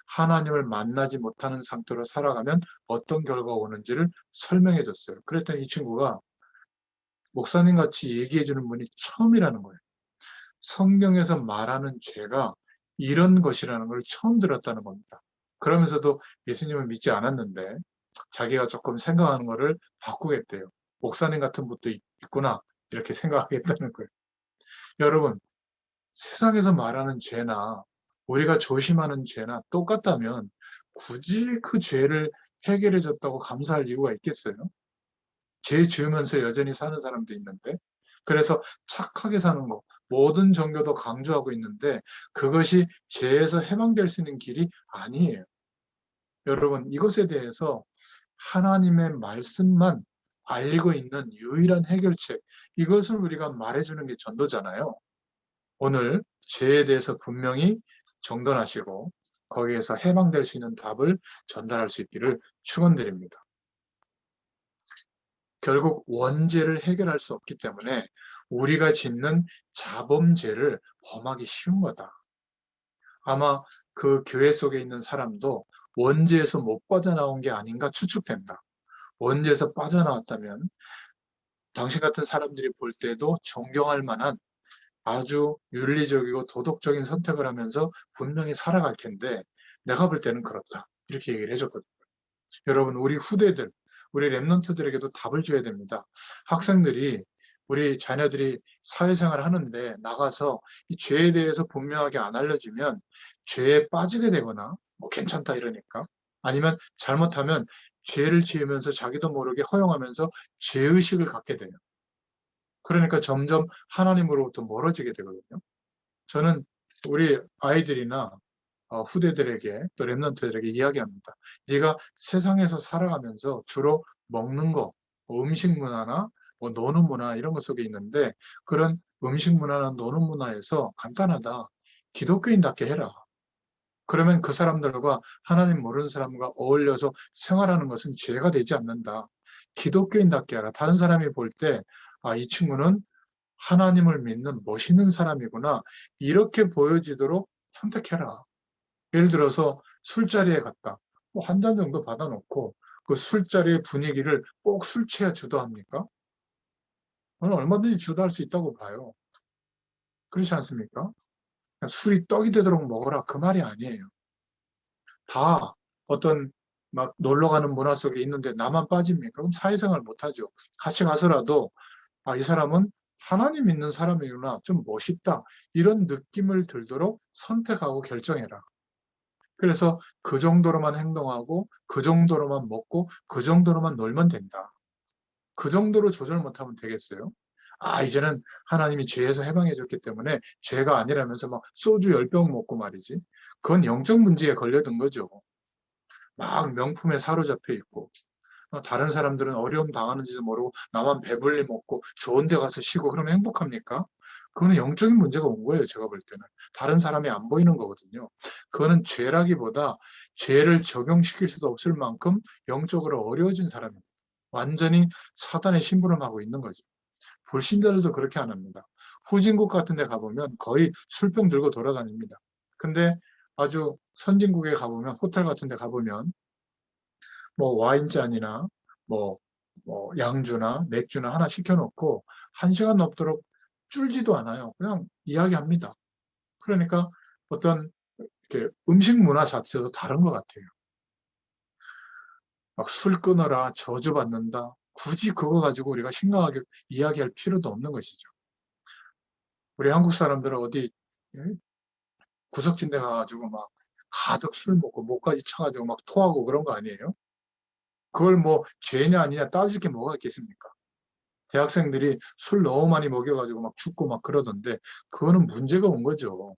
하나님을 만나지 못하는 상태로 살아가면 어떤 결과가 오는지를 설명해 줬어요. 그랬더니 이 친구가 목사님 같이 얘기해 주는 분이 처음이라는 거예요. 성경에서 말하는 죄가 이런 것이라는 걸 처음 들었다는 겁니다. 그러면서도 예수님을 믿지 않았는데 자기가 조금 생각하는 거를 바꾸겠대요. 목사님 같은 분도 있구나 이렇게 생각하겠다는 거예요. 여러분 세상에서 말하는 죄나 우리가 조심하는 죄나 똑같다면 굳이 그 죄를 해결해 줬다고 감사할 이유가 있겠어요? 죄 지으면서 여전히 사는 사람도 있는데 그래서 착하게 사는 거 모든 종교도 강조하고 있는데 그것이 죄에서 해방될 수 있는 길이 아니에요. 여러분 이것에 대해서 하나님의 말씀만 알고 있는 유일한 해결책 이것을 우리가 말해주는 게 전도잖아요. 오늘 죄에 대해서 분명히 정돈하시고 거기에서 해방될 수 있는 답을 전달할 수 있기를 축원드립니다. 결국 원죄를 해결할 수 없기 때문에 우리가 짓는 자범죄를 범하기 쉬운 거다. 아마 그 교회 속에 있는 사람도 원죄에서 못 빠져나온 게 아닌가 추측된다. 원죄에서 빠져나왔다면 당신 같은 사람들이 볼 때도 존경할 만한 아주 윤리적이고 도덕적인 선택을 하면서 분명히 살아갈 텐데 내가 볼 때는 그렇다. 이렇게 얘기를 해줬거든요. 여러분 우리 후대들, 우리 랩런트들에게도 답을 줘야 됩니다. 학생들이 우리 자녀들이 사회생활 하는데 나가서 이 죄에 대해서 분명하게 안 알려주면 죄에 빠지게 되거나 뭐 괜찮다 이러니까 아니면 잘못하면 죄를 지으면서 자기도 모르게 허용하면서 죄의식을 갖게 돼요. 그러니까 점점 하나님으로부터 멀어지게 되거든요. 저는 우리 아이들이나 후대들에게 또 랩런트들에게 이야기합니다. 네가 세상에서 살아가면서 주로 먹는 거, 뭐 음식 문화나 뭐 노는 문화 이런 것 속에 있는데 그런 음식 문화나 노는 문화에서 간단하다. 기독교인답게 해라. 그러면 그 사람들과 하나님 모르는 사람과 어울려서 생활하는 것은 죄가 되지 않는다. 기독교인답게 하라. 다른 사람이 볼 때, 이 친구는 하나님을 믿는 멋있는 사람이구나. 이렇게 보여지도록 선택해라. 예를 들어서 술자리에 갔다. 뭐 한 잔 정도 받아놓고 그 술자리의 분위기를 꼭 술 취해 주도합니까? 저는 얼마든지 주도할 수 있다고 봐요. 그렇지 않습니까? 술이 떡이 되도록 먹어라 그 말이 아니에요. 다 어떤 막 놀러 가는 문화 속에 있는데 나만 빠집니까? 그럼 사회생활 못하죠. 같이 가서라도 아, 이 사람은 하나님 믿는 사람이구나. 좀 멋있다. 이런 느낌을 들도록 선택하고 결정해라. 그래서 그 정도로만 행동하고 그 정도로만 먹고 그 정도로만 놀면 된다. 그 정도로 조절 못하면 되겠어요? 아, 이제는 하나님이 죄에서 해방해 줬기 때문에 죄가 아니라면서 막 소주 10병 먹고 말이지. 그건 영적 문제에 걸려든 거죠. 막 명품에 사로잡혀 있고 다른 사람들은 어려움 당하는지도 모르고 나만 배불리 먹고 좋은 데 가서 쉬고 그러면 행복합니까? 그거는 영적인 문제가 온 거예요. 제가 볼 때는. 다른 사람이 안 보이는 거거든요. 그거는 죄라기보다 죄를 적용시킬 수도 없을 만큼 영적으로 어려워진 사람입니다. 완전히 사단의 심부름하고 있는 거죠. 불신자들도 그렇게 안 합니다. 후진국 같은 데 가보면 거의 술병 들고 돌아다닙니다. 근데 아주 선진국에 가보면 호텔 같은 데 가보면 뭐 와인잔이나 뭐, 뭐 양주나 맥주나 하나 시켜놓고 1시간 넘도록 줄지도 않아요. 그냥 이야기합니다. 그러니까 어떤 이렇게 음식 문화 자체도 다른 것 같아요. 막 술 끊어라, 저주받는다. 굳이 그거 가지고 우리가 심각하게 이야기할 필요도 없는 것이죠. 우리 한국 사람들은 어디 예? 구석진 데 가가지고 막 가득 술 먹고 목까지 차가지고 막 토하고 그런 거 아니에요? 그걸 뭐 죄냐 아니냐 따질 게 뭐가 있겠습니까? 대학생들이 술 너무 많이 먹여가지고 막 죽고 막 그러던데 그거는 문제가 온 거죠.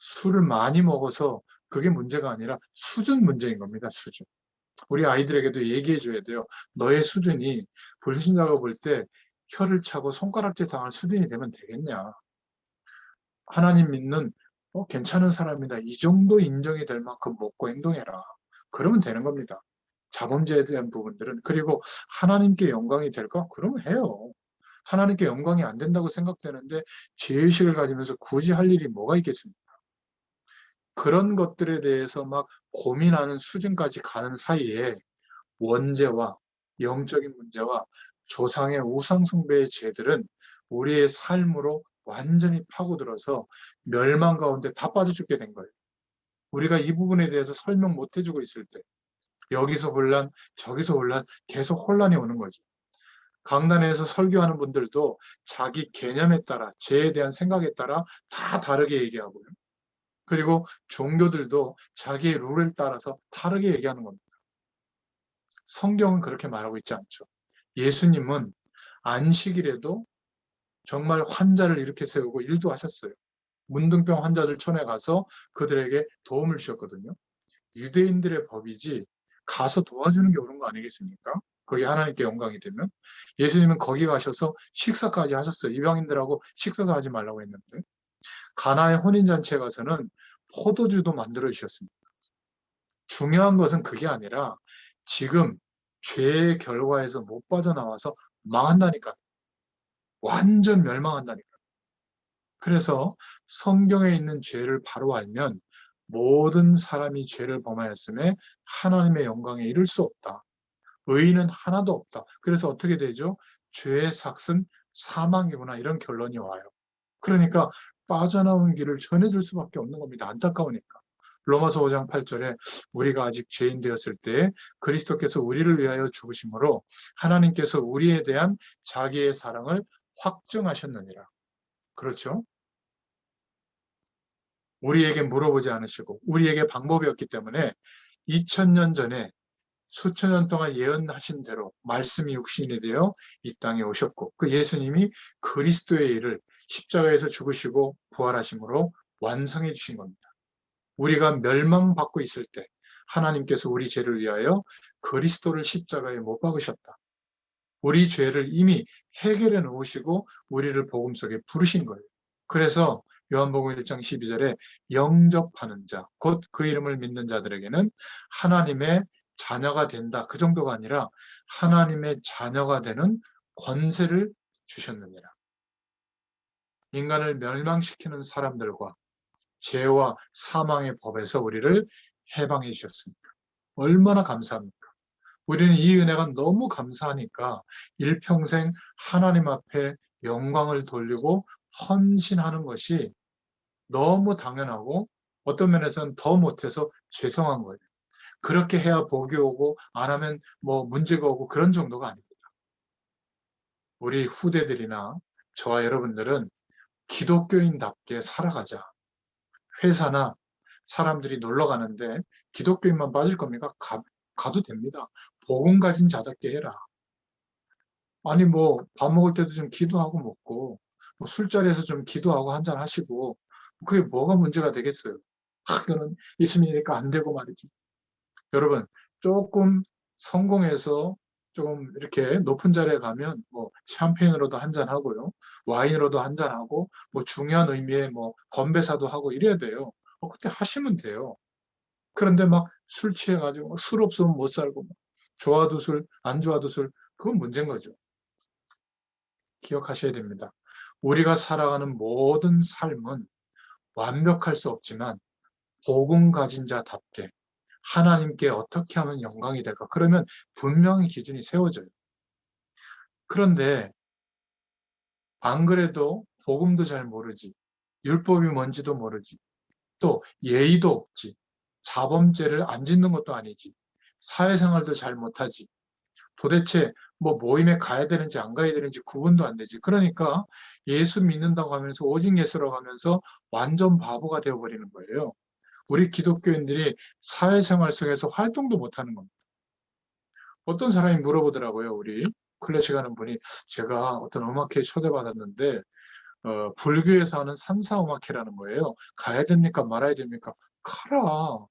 술을 많이 먹어서 그게 문제가 아니라 수준 문제인 겁니다. 수준. 우리 아이들에게도 얘기해 줘야 돼요. 너의 수준이 불신자가 볼 때 혀를 차고 손가락질 당할 수준이 되면 되겠냐. 하나님 믿는 괜찮은 사람이다. 이 정도 인정이 될 만큼 먹고 행동해라. 그러면 되는 겁니다. 자범죄에 대한 부분들은. 그리고 하나님께 영광이 될까? 그러면 해요. 하나님께 영광이 안 된다고 생각되는데 죄의식을 가지면서 굳이 할 일이 뭐가 있겠습니까? 그런 것들에 대해서 막 고민하는 수준까지 가는 사이에 원죄와 영적인 문제와 조상의 우상숭배의 죄들은 우리의 삶으로 완전히 파고들어서 멸망 가운데 다 빠져 죽게 된 거예요. 우리가 이 부분에 대해서 설명 못 해주고 있을 때 여기서 혼란, 저기서 혼란, 계속 혼란이 오는 거죠. 강단에서 설교하는 분들도 자기 개념에 따라, 죄에 대한 생각에 따라 다 다르게 얘기하고요. 그리고 종교들도 자기의 룰을 따라서 다르게 얘기하는 겁니다. 성경은 그렇게 말하고 있지 않죠. 예수님은 안식일에도 정말 환자를 이렇게 세우고 일도 하셨어요. 문둥병 환자들 촌에 가서 그들에게 도움을 주셨거든요. 유대인들의 법이지 가서 도와주는 게 옳은 거 아니겠습니까? 그게 하나님께 영광이 되면. 예수님은 거기 가셔서 식사까지 하셨어요. 이방인들하고 식사도 하지 말라고 했는데. 가나의 혼인잔치에 가서는 포도주도 만들어 주셨습니다. 중요한 것은 그게 아니라 지금 죄의 결과에서 못 빠져나와서 망한다니까. 완전 멸망한다니까. 그래서 성경에 있는 죄를 바로 알면 모든 사람이 죄를 범하였음에 하나님의 영광에 이를 수 없다. 의인은 하나도 없다. 그래서 어떻게 되죠? 죄의 삭은 사망이구나 이런 결론이 와요. 그러니까 빠져나오는 길을 전해줄 수밖에 없는 겁니다. 안타까우니까. 로마서 5장 8절에 우리가 아직 죄인 되었을 때 그리스도께서 우리를 위하여 죽으심으로 하나님께서 우리에 대한 자기의 사랑을 확증하셨느니라. 그렇죠? 우리에게 물어보지 않으시고 우리에게 방법이 없기 때문에 2000년 전에 수천 년 동안 예언하신 대로 말씀이 육신이 되어 이 땅에 오셨고 그 예수님이 그리스도의 일을 십자가에서 죽으시고 부활하심으로 완성해 주신 겁니다. 우리가 멸망받고 있을 때 하나님께서 우리 죄를 위하여 그리스도를 십자가에 못 박으셨다. 우리 죄를 이미 해결해 놓으시고 우리를 복음 속에 부르신 거예요. 그래서 요한복음 1장 12절에 영접하는 자, 곧 그 이름을 믿는 자들에게는 하나님의 자녀가 된다. 그 정도가 아니라 하나님의 자녀가 되는 권세를 주셨느니라. 인간을 멸망시키는 사람들과 죄와 사망의 법에서 우리를 해방해 주셨습니다. 얼마나 감사합니까? 우리는 이 은혜가 너무 감사하니까 일평생 하나님 앞에 영광을 돌리고 헌신하는 것이 너무 당연하고 어떤 면에서는 더 못해서 죄송한 거예요. 그렇게 해야 복이 오고 안 하면 뭐 문제가 오고 그런 정도가 아닙니다. 우리 후대들이나 저와 여러분들은 기독교인답게 살아가자. 회사나 사람들이 놀러 가는데 기독교인만 빠질 겁니까? 가도 됩니다. 복음 가진 자답게 해라. 아니 뭐 밥 먹을 때도 좀 기도하고 먹고 뭐 술자리에서 좀 기도하고 한잔 하시고 그게 뭐가 문제가 되겠어요. 그거는 예수님이니까 안 되고 말이지. 여러분 조금 성공해서 조금 이렇게 높은 자리에 가면 뭐 샴페인으로도 한잔 하고요. 와인으로도 한잔 하고 뭐 중요한 의미의 뭐 건배사도 하고 이래야 돼요. 그때 하시면 돼요. 그런데 막 술 취해가지고 술 없으면 못 살고 좋아도 술, 안 좋아도 술 그건 문제인 거죠. 기억하셔야 됩니다. 우리가 살아가는 모든 삶은 완벽할 수 없지만 복음 가진 자답게 하나님께 어떻게 하면 영광이 될까? 그러면 분명히 기준이 세워져요. 그런데 안 그래도 복음도 잘 모르지, 율법이 뭔지도 모르지, 또 예의도 없지, 자범죄를 안 짓는 것도 아니지, 사회생활도 잘 못하지, 도대체 뭐 모임에 가야 되는지 안 가야 되는지 구분도 안 되지. 그러니까 예수 믿는다고 하면서 오직 예수라고 하면서 완전 바보가 되어버리는 거예요. 우리 기독교인들이 사회생활 속에서 활동도 못하는 겁니다. 어떤 사람이 물어보더라고요. 우리 클래식 하는 분이 제가 어떤 음악회에 초대받았는데 불교에서 하는 산사음악회라는 거예요. 가야 됩니까? 말아야 됩니까? 가라.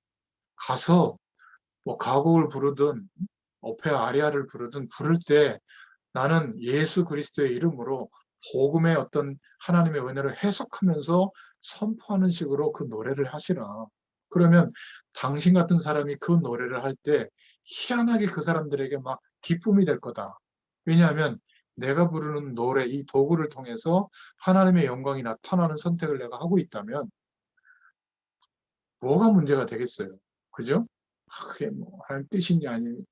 가서 뭐 가곡을 부르든 오페라 아리아를 부르든 부를 때 나는 예수 그리스도의 이름으로 복음의 어떤 하나님의 은혜를 해석하면서 선포하는 식으로 그 노래를 하시라. 그러면 당신 같은 사람이 그 노래를 할 때 희한하게 그 사람들에게 막 기쁨이 될 거다. 왜냐하면 내가 부르는 노래, 이 도구를 통해서 하나님의 영광이 나타나는 선택을 내가 하고 있다면 뭐가 문제가 되겠어요. 그죠? 그게 뭐 하나님 뜻인지 아니니.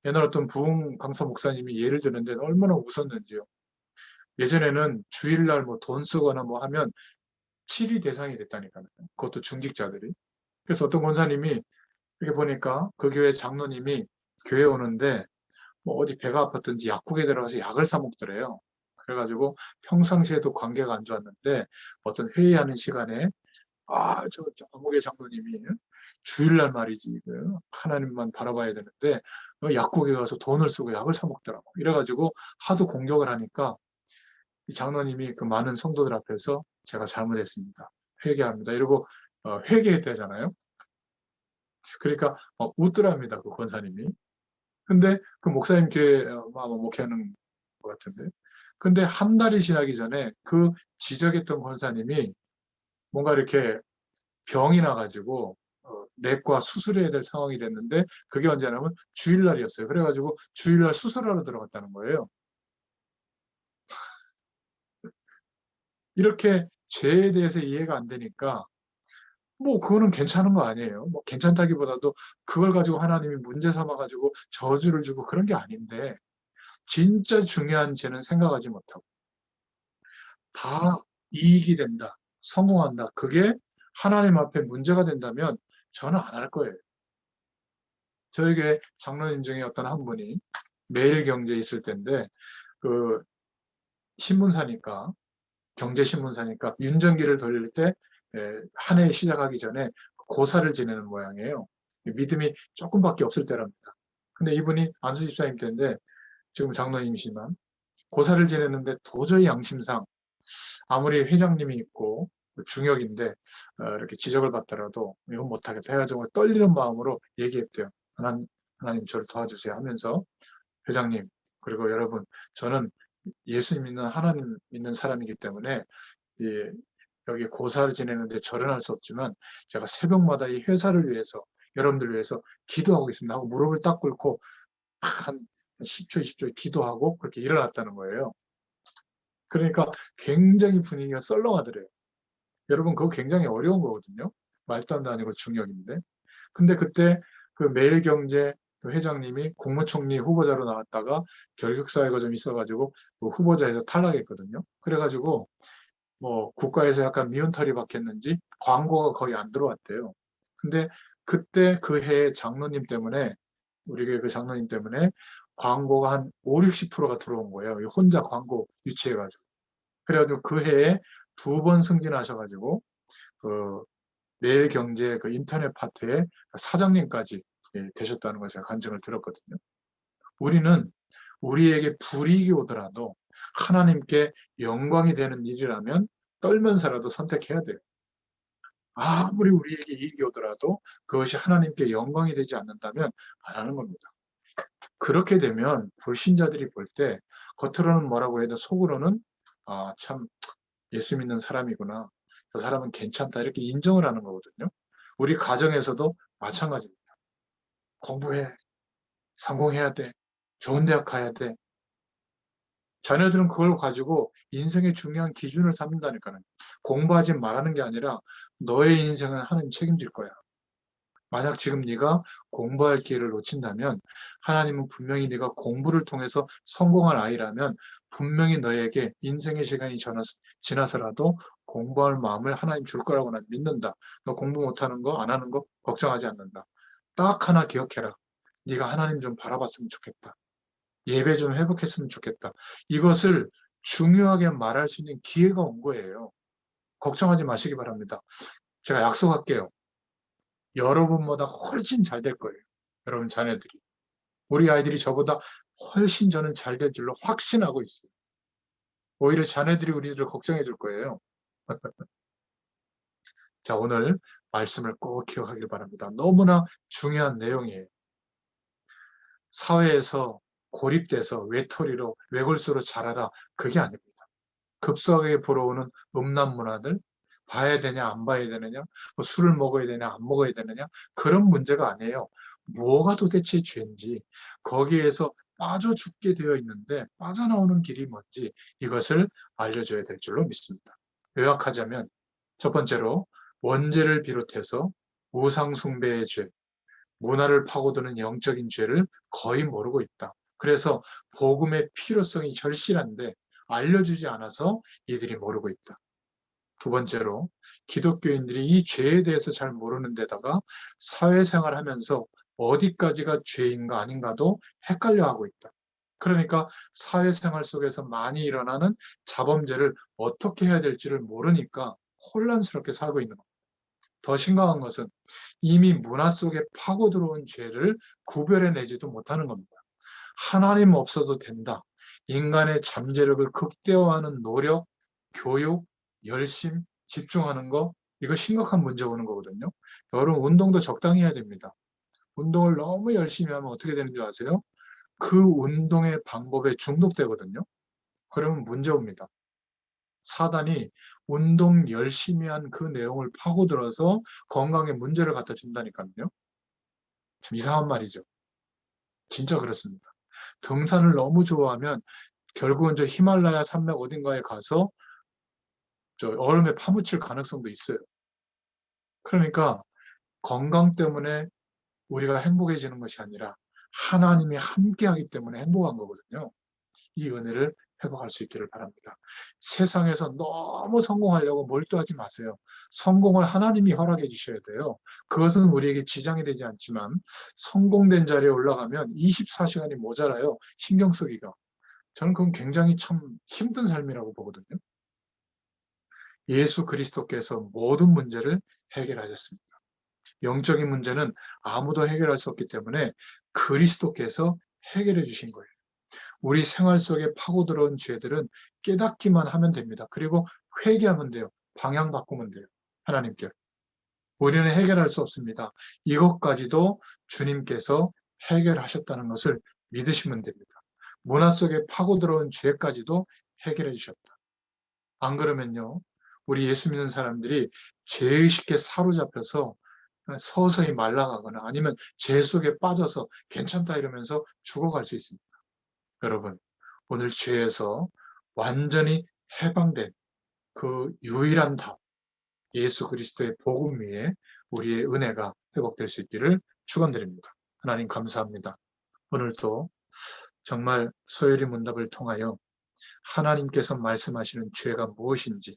옛날 어떤 부흥 강사 목사님이 예를 드는데 얼마나 웃었는지요. 예전에는 주일날 뭐 돈 쓰거나 뭐 하면 치리 대상이 됐다니까요. 그것도 중직자들이. 그래서 어떤 권사님이 이렇게 보니까 그 교회 장로님이 교회 오는데 뭐 어디 배가 아팠든지 약국에 들어가서 약을 사 먹더래요. 그래가지고 평상시에도 관계가 안 좋았는데 어떤 회의하는 시간에 저 아무개 장로님이 주일날 말이지 하나님만 바라봐야 되는데 약국에 가서 돈을 쓰고 약을 사 먹더라고. 이래가지고 하도 공격을 하니까 이 장로님이 그 많은 성도들 앞에서 제가 잘못했습니다. 회개합니다. 이러고 회개했다잖아요. 그러니까 웃더랍니다. 그 권사님이. 근데 그 목사님 교회 아마 목회하는 것 같은데. 근데 한 달이 지나기 전에 그 지적했던 권사님이 뭔가 이렇게 병이 나가지고 내과 수술해야 될 상황이 됐는데 그게 언제냐면 주일날이었어요. 그래가지고 주일날 수술하러 들어갔다는 거예요. 이렇게 죄에 대해서 이해가 안 되니까 뭐 그거는 괜찮은 거 아니에요. 뭐 괜찮다기보다도 그걸 가지고 하나님이 문제 삼아 가지고 저주를 주고 그런 게 아닌데 진짜 중요한 죄는 생각하지 못하고 다 이익이 된다. 성공한다. 그게 하나님 앞에 문제가 된다면 저는 안 할 거예요. 저에게 장로님 중에 어떤 한 분이 매일경제에 있을 때인데 그 신문사니까 경제신문사니까 윤전기를 돌릴 때 한 해 시작하기 전에 고사를 지내는 모양이에요. 믿음이 조금밖에 없을 때랍니다. 근데 이분이 안수 집사님 때인데 지금 장로님이시지만 고사를 지내는데 도저히 양심상 아무리 회장님이 있고 중역인데 이렇게 지적을 받더라도 이건 못하겠다 해가지고 떨리는 마음으로 얘기했대요. 하나님 저를 도와주세요 하면서 회장님 그리고 여러분 저는 예수 믿는 하나님 믿는 사람이기 때문에 예, 여기 고사를 지내는데 절연할 수 없지만 제가 새벽마다 이 회사를 위해서 여러분들 위해서 기도하고 있습니다 하고 무릎을 딱 꿇고 한 10초 20초 기도하고 그렇게 일어났다는 거예요. 그러니까 굉장히 분위기가 썰렁하더래요. 여러분 그거 굉장히 어려운 거거든요. 말단도 아니고 중역인데. 근데 그때 그 매일경제 그 회장님이 국무총리 후보자로 나왔다가 결격사유가 좀 있어가지고 그 후보자에서 탈락했거든요. 그래가지고 뭐 국가에서 약간 미운털이 박혔는지 광고가 거의 안 들어왔대요. 근데 그때 그 해에 장로님 때문에 우리 교회 그 장로님 때문에 광고가 한 5, 60%가 들어온 거예요. 혼자 광고 유치해가지고. 그래가지고 그 해에 2번 승진하셔가지고 그 매일경제 그 인터넷 파트의 사장님까지 되셨다는 걸 제가 간증을 들었거든요. 우리는 우리에게 불이익이 오더라도 하나님께 영광이 되는 일이라면 떨면서라도 선택해야 돼요. 아무리 우리에게 이익이 오더라도 그것이 하나님께 영광이 되지 않는다면 안 하는 겁니다. 그렇게 되면 불신자들이 볼 때 겉으로는 뭐라고 해도 속으로는 참 예수 믿는 사람이구나. 저 사람은 괜찮다. 이렇게 인정을 하는 거거든요. 우리 가정에서도 마찬가지입니다. 공부해. 성공해야 돼. 좋은 대학 가야 돼. 자녀들은 그걸 가지고 인생의 중요한 기준을 삼는다니까요. 공부하지 말라는 게 아니라 너의 인생은 하나님 책임질 거야. 만약 지금 네가 공부할 기회를 놓친다면 하나님은 분명히 네가 공부를 통해서 성공할 아이라면 분명히 너에게 인생의 시간이 지나서라도 공부할 마음을 하나님 줄 거라고 난 믿는다. 너 공부 못하는 거, 안 하는 거 걱정하지 않는다. 딱 하나 기억해라. 네가 하나님 좀 바라봤으면 좋겠다. 예배 좀 회복했으면 좋겠다. 이것을 중요하게 말할 수 있는 기회가 온 거예요. 걱정하지 마시기 바랍니다. 제가 약속할게요. 여러분보다 훨씬 잘 될 거예요. 여러분 자녀들이. 우리 아이들이 저보다 훨씬 저는 잘 될 줄로 확신하고 있어요. 오히려 자녀들이 우리들을 걱정해 줄 거예요. 자, 오늘 말씀을 꼭 기억하길 바랍니다. 너무나 중요한 내용이에요. 사회에서 고립돼서 외톨이로 외골수로 자라라. 그게 아닙니다. 급속하게 불어오는 음란 문화들, 봐야 되냐 안 봐야 되느냐, 뭐 술을 먹어야 되냐 안 먹어야 되느냐, 그런 문제가 아니에요. 뭐가 도대체 죄인지, 거기에서 빠져 죽게 되어 있는데 빠져나오는 길이 뭔지 이것을 알려줘야 될 줄로 믿습니다. 요약하자면 첫 번째로 원죄를 비롯해서 우상 숭배의 죄, 문화를 파고드는 영적인 죄를 거의 모르고 있다. 그래서 복음의 필요성이 절실한데 알려주지 않아서 이들이 모르고 있다. 두 번째로 기독교인들이 이 죄에 대해서 잘 모르는 데다가 사회생활 하면서 어디까지가 죄인가 아닌가도 헷갈려하고 있다. 그러니까 사회생활 속에서 많이 일어나는 자범죄를 어떻게 해야 될지를 모르니까 혼란스럽게 살고 있는 겁니다. 더 심각한 것은 이미 문화 속에 파고 들어온 죄를 구별해내지도 못하는 겁니다. 하나님 없어도 된다. 인간의 잠재력을 극대화하는 노력, 교육, 열심, 집중하는 거, 이거 심각한 문제 오는 거거든요. 여러분, 운동도 적당히 해야 됩니다. 운동을 너무 열심히 하면 어떻게 되는 줄 아세요? 그 운동의 방법에 중독되거든요. 그러면 문제 옵니다. 사단이 운동 열심히 한 그 내용을 파고들어서 건강에 문제를 갖다 준다니까요. 참 이상한 말이죠. 진짜 그렇습니다. 등산을 너무 좋아하면 결국은 저 히말라야 산맥 어딘가에 가서 저 얼음에 파묻힐 가능성도 있어요. 그러니까 건강 때문에 우리가 행복해지는 것이 아니라 하나님이 함께하기 때문에 행복한 거거든요. 이 은혜를 회복할 수 있기를 바랍니다. 세상에서 너무 성공하려고 몰두하지 마세요. 성공을 하나님이 허락해 주셔야 돼요. 그것은 우리에게 지장이 되지 않지만 성공된 자리에 올라가면 24시간이 모자라요. 신경 쓰기가. 저는 그건 굉장히 참 힘든 삶이라고 보거든요. 예수 그리스도께서 모든 문제를 해결하셨습니다. 영적인 문제는 아무도 해결할 수 없기 때문에 그리스도께서 해결해 주신 거예요. 우리 생활 속에 파고들어온 죄들은 깨닫기만 하면 됩니다. 그리고 회개하면 돼요. 방향 바꾸면 돼요. 하나님께. 우리는 해결할 수 없습니다. 이것까지도 주님께서 해결하셨다는 것을 믿으시면 됩니다. 문화 속에 파고들어온 죄까지도 해결해 주셨다. 안 그러면요, 우리 예수 믿는 사람들이 죄의식에 사로잡혀서 서서히 말라가거나 아니면 죄 속에 빠져서 괜찮다 이러면서 죽어갈 수 있습니다. 여러분, 오늘 죄에서 완전히 해방된 그 유일한 답, 예수 그리스도의 복음 위에 우리의 은혜가 회복될 수 있기를 축원드립니다. 하나님 감사합니다. 오늘도 정말 소요리 문답을 통하여 하나님께서 말씀하시는 죄가 무엇인지,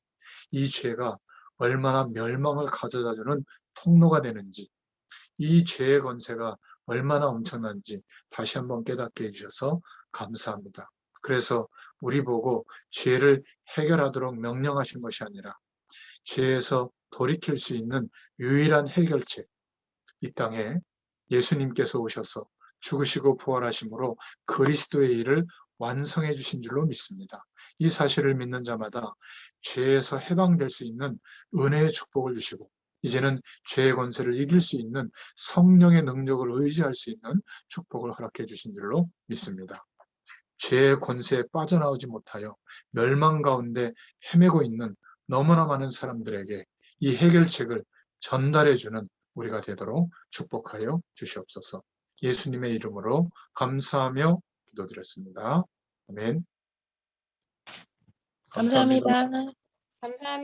이 죄가 얼마나 멸망을 가져다주는 통로가 되는지, 이 죄의 권세가 얼마나 엄청난지 다시 한번 깨닫게 해주셔서 감사합니다. 그래서 우리 보고 죄를 해결하도록 명령하신 것이 아니라 죄에서 돌이킬 수 있는 유일한 해결책, 이 땅에 예수님께서 오셔서 죽으시고 부활하심으로 그리스도의 일을 완성해 주신 줄로 믿습니다. 이 사실을 믿는 자마다 죄에서 해방될 수 있는 은혜의 축복을 주시고, 이제는 죄의 권세를 이길 수 있는 성령의 능력을 의지할 수 있는 축복을 허락해 주신 줄로 믿습니다. 죄의 권세에 빠져나오지 못하여 멸망 가운데 헤매고 있는 너무나 많은 사람들에게 이 해결책을 전달해 주는 우리가 되도록 축복하여 주시옵소서. 예수님의 이름으로 감사하며 기도드렸습니다. 아멘. 감사합니다. 감사합니다. 감사합니다.